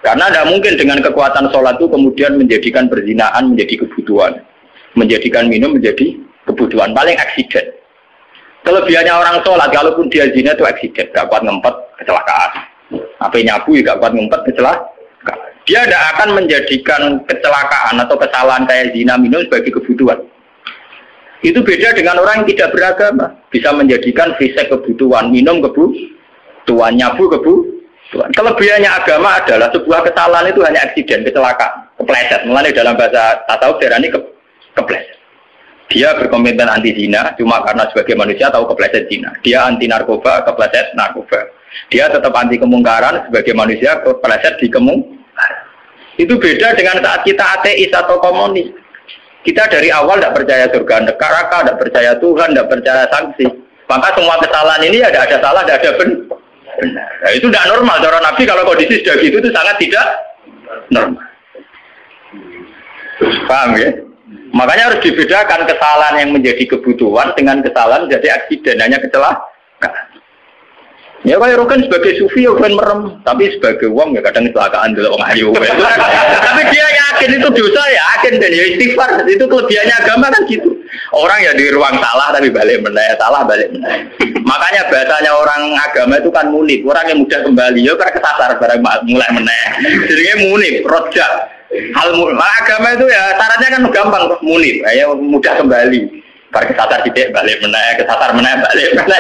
Karena tidak mungkin dengan kekuatan sholat itu kemudian menjadikan perzinaan menjadi kebutuhan. Menjadikan minum menjadi kebutuhan. Paling aksiden. Kelebihannya orang sholat, kalaupun dia zina itu aksiden. Gak kuat ngempet, kecelakaan. Apa nyabu, gak kuat ngempet, kecelakaan. Dia tidak akan menjadikan kecelakaan atau kesalahan kayak zina minum sebagai kebutuhan. Itu beda dengan orang yang tidak beragama. Bisa menjadikan fisik kebutuhan, minum kebutuhan, nyabu kebutuhan. Kelebihannya agama adalah sebuah kesalahan itu hanya aksiden, kecelakaan, kepleset. Mulai dalam bahasa tasawuf darani kepleset. Dia berkomitmen anti zina cuma karena sebagai manusia tahu kepleset zina. Dia anti narkoba, kepleset narkoba. Dia tetap anti kemungkaran sebagai manusia, kepleset di kemungkaran. Itu beda dengan saat kita ateis atau komunis. Kita dari awal tidak percaya surga neraka, tidak percaya Tuhan, tidak percaya sanksi. Maka semua kesalahan ini ada salah, ada benar. Nah, itu tidak normal. Cara Nabi kalau kondisi sudah gitu itu sangat tidak normal. Paham ya? Makanya harus dibedakan kesalahan yang menjadi kebutuhan dengan kesalahan menjadi aksiden, hanya kecelakaan. Ya kayak Rokan sebagai sufi ya bukan merem, tapi sebagai uang ya kadang kecelakaan dulu orang ayu. Tapi dia yakin itu dosa, yakin dan ya istighfar. Itu kelebihannya agama kan gitu. Orang ya di ruang salah tapi balik meneh, salah balik meneh. Makanya bahasanya orang agama itu kan munib, orang yang mudah kembali. Ya karena kesasar barang mulai meneh. Jadinya munib, rojak. Agama itu ya syaratnya kan gampang munib, ya mudah kembali. Bar kesasar tidak balik meneh, kesasar meneh balik meneh.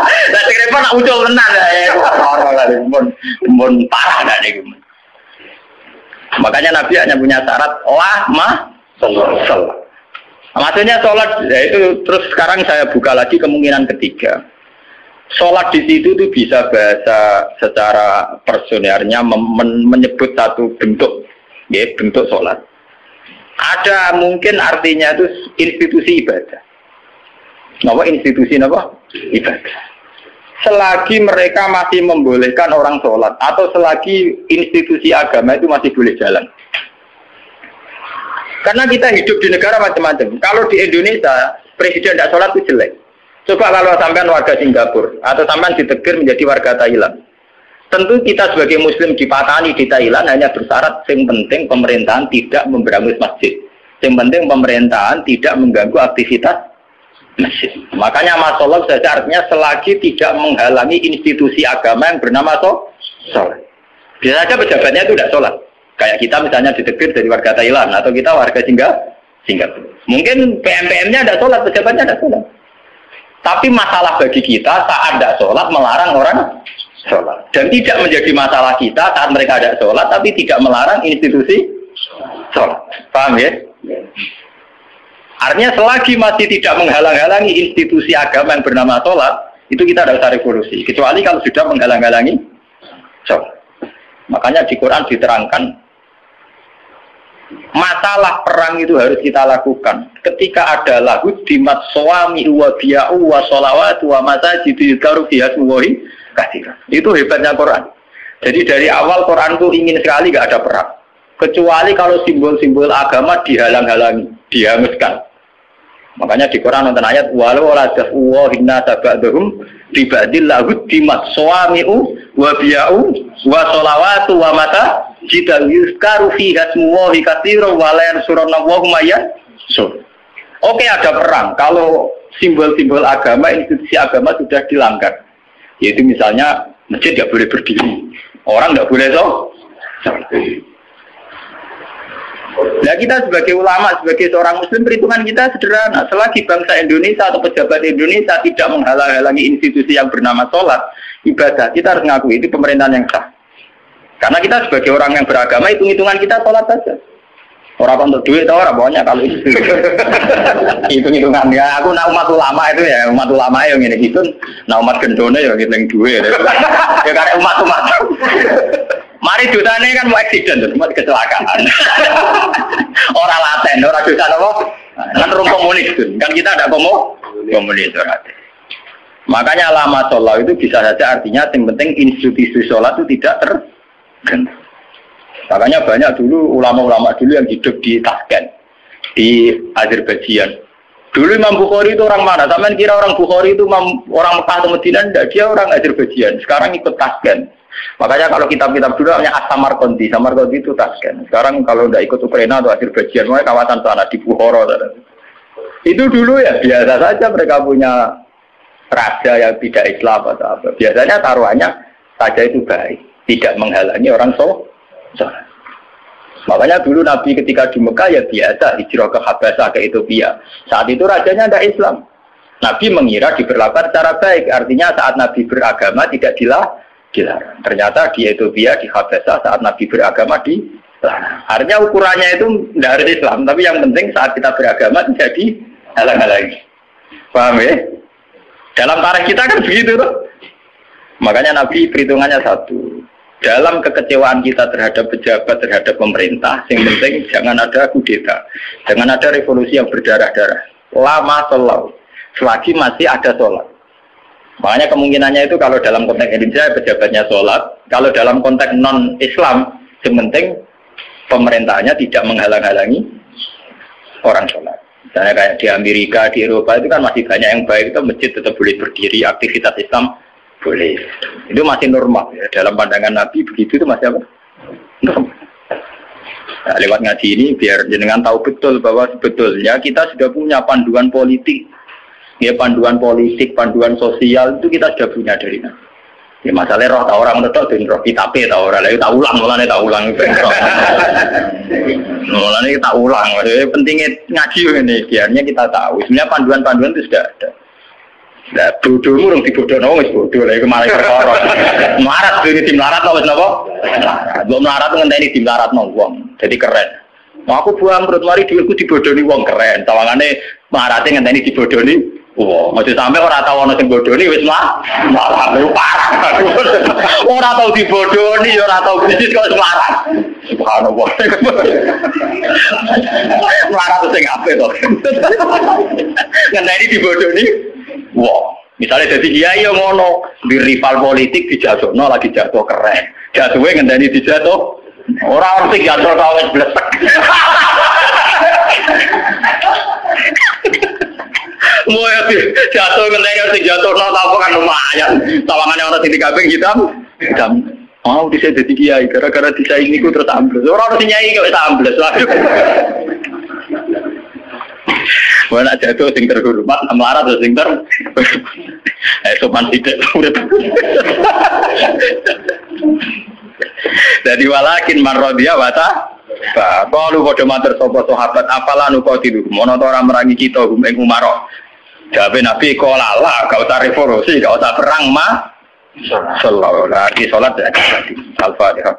Lah sing repot nak ucul tenan ya. Ora mun parah dah niku. Makanya Nabi hanya punya syarat sholat. Maksudnya sholat, ya itu terus sekarang saya buka lagi kemungkinan ketiga. Sholat di situ itu bisa bahasa secara personernya menyebut satu bentuk, ya bentuk sholat. Ada mungkin artinya itu institusi ibadah. Apa institusi apa? Ibadah. Selagi mereka masih membolehkan orang sholat atau selagi institusi agama itu masih boleh jalan. Karena kita hidup di negara macam-macam. Kalau di Indonesia, presiden tidak sholat itu jelek. Coba kalau sampean warga Singapura, atau sampean ditegur menjadi warga Thailand. Tentu kita sebagai muslim dipatani di Thailand hanya bersyarat yang penting pemerintahan tidak memberangus masjid. Yang penting pemerintahan tidak mengganggu aktivitas masjid. Makanya masalah saja artinya selagi tidak menghalangi institusi agama yang bernama sholat. Biasa saja pejabatnya itu tidak sholat. Kayak kita misalnya ditegur dari warga Thailand atau kita warga Singapura. Mungkin PM-PM-nya ada sholat, pejabatnya ada sholat. Tapi masalah bagi kita saat ada sholat melarang orang sholat. Dan tidak menjadi masalah kita saat mereka ada sholat, tapi tidak melarang institusi sholat. Paham ya? Artinya selagi masih tidak menghalang-halangi institusi agama yang bernama sholat, itu kita tidak usah revolusi. Kecuali kalau sudah menghalang-halangi sholat. Makanya di Quran diterangkan, masalah perang itu harus kita lakukan ketika ada lahu dimat suami wa biya'u wa sholawat wa masajidil karu biyasmuwahi katsiran. Itu hebatnya Quran. Jadi dari awal Quran itu ingin sekali gak ada perang, kecuali kalau simbol-simbol agama dihalang-halangi, dihanguskan. Makanya di Quran nonton ayat walau la tafwa hinna tabadhum ribadil lahu dimat suami wa biya'u wa sholawat wa mata jika yuzkaru fi hasmullahi katsiran wa la yansurunallahu mayyan sur. Oke, ada perang kalau simbol-simbol agama, institusi agama sudah dilanggar. Yaitu misalnya masjid tidak boleh berdiri, orang tidak boleh Nah, kita sebagai ulama, sebagai seorang muslim, perhitungan kita sederhana. Selagi bangsa Indonesia atau pejabat Indonesia tidak menghalang-halangi institusi yang bernama sholat, ibadah, kita harus mengakui itu pemerintahan yang sah. Karena kita sebagai orang yang beragama, hitung-hitungan kita sholat saja. Orang untuk duit atau orang, pokoknya kalau itu hitung-hitungan. Ya, aku nak umat ulama itu ya, umat ulama yang ini gitu. Nah umat gendone ya gitu yang duit. Ya karena umat-umat. Mari dosanya kan mau accident, cuma kecelakaan. Orang laten, orang dosa apa? Kan rum komunis kan kita ada komunis orang. Makanya lama sholat itu bisa saja artinya yang penting institusi sholat itu tidak terganggu. Makanya banyak dulu ulama-ulama dulu yang hidup di Tashkent, di Azerbaijan. Dulu Imam Bukhari itu orang mana? Sampean kira orang Bukhari itu orang Mekah atau Madinah? Tidak, dia orang Azerbaijan. Sekarang ikut Tashkent. Makanya kalau kitab-kitab dulu namanya As-Samarqandi. Samarqandi itu Tashkent. Sekarang kalau tidak ikut Ukraina atau Azerbaijan, mereka kawasan sana di Bukhara. Itu dulu ya biasa saja mereka punya raja yang tidak Islam atau apa. Biasanya taruhannya raja itu baik, tidak menghalangi orang sholat. Makanya dulu Nabi ketika di Mekah ya biasa hijrah ke Habasah ke Ethiopia. Saat itu rajanya tidak Islam. Nabi mengira diberlakukan secara baik. Artinya saat Nabi beragama tidak dilarang. Ternyata di Ethiopia, di Habasah saat Nabi beragama dilarang. Artinya ukurannya itu tidak harus Islam. Tapi yang penting saat kita beragama tidak dihalang-halangi. Paham ya? Dalam tarikh kita kan begitu tuh. Makanya Nabi perhitungannya satu. Dalam kekecewaan kita terhadap pejabat, terhadap pemerintah, yang penting jangan ada kudeta, jangan ada revolusi yang berdarah-darah. Lama sholat, selagi masih ada sholat. Makanya kemungkinannya itu kalau dalam konteks Indonesia pejabatnya sholat, kalau dalam konteks non-Islam, yang penting pemerintahnya tidak menghalang-halangi orang sholat. Misalnya kayak di Amerika, di Eropa itu kan masih banyak yang baik, itu masjid tetap boleh berdiri, aktivitas Islam boleh. Itu masih normal ya. Dalam pandangan Nabi begitu itu masih apa? Normal. Nah, lewat ngaji ini biar jenengan tahu betul bahwa sebetulnya kita sudah punya panduan politik. Ya panduan politik, panduan sosial itu kita sudah punya dari Nabi. Ya masalahnya roh tahu orang betul dan roh kitabe tahu orang lain tak ulang. Mulanya kita ulang. Pentingnya ngaji ini biarnya kita tahu. Sebenarnya panduan-panduan itu sudah ada. Nah, bodohmu orang dibodohno wis bodoh lha iku malah perkara. Melarat dene tim larat wis napa? Mbok melarat ngenteni tim laratno wong. Jadi keren. Mau aku buang perut mari dhuwitku dibodohi wong keren. Tawangane marate ngenteni dibodohi wong. Aja sampe ora tau ana sing bodohi wis malah parah. Ora tau dibodohi, ora tau bisnis kok melarat. Subhanallah. Melarat sing apik to. Ngenteni dibodohi wah, misalnya jadi kiai yang ngono di rival politik dijatuhno lagi jatuh keren, jatuhnya ngenteni dijatuh orang sing jatuh kawet blesek. Mau ya jatuh ngenteni sing jatuh no apa kan lumayan, tawangannya orang sing dikabing hitam. Mau bisa jadi kiai gara-gara disaingi ku terus ambles. Orang sing nyai kok ambles. Mana jatuh sing terhormat, melarat atau sing sopan tidak. Jadi walakin man radhiya wa ta. Qalu padha matur sapa sahabat apalah nuqatilu. Mono ta ora merangi kita ing Umar. Jawabe Nabi qala la gak usah revolusi, gak usah perang mah. Sallallahu alaihi wasallam salat ya. Al-Fatihah.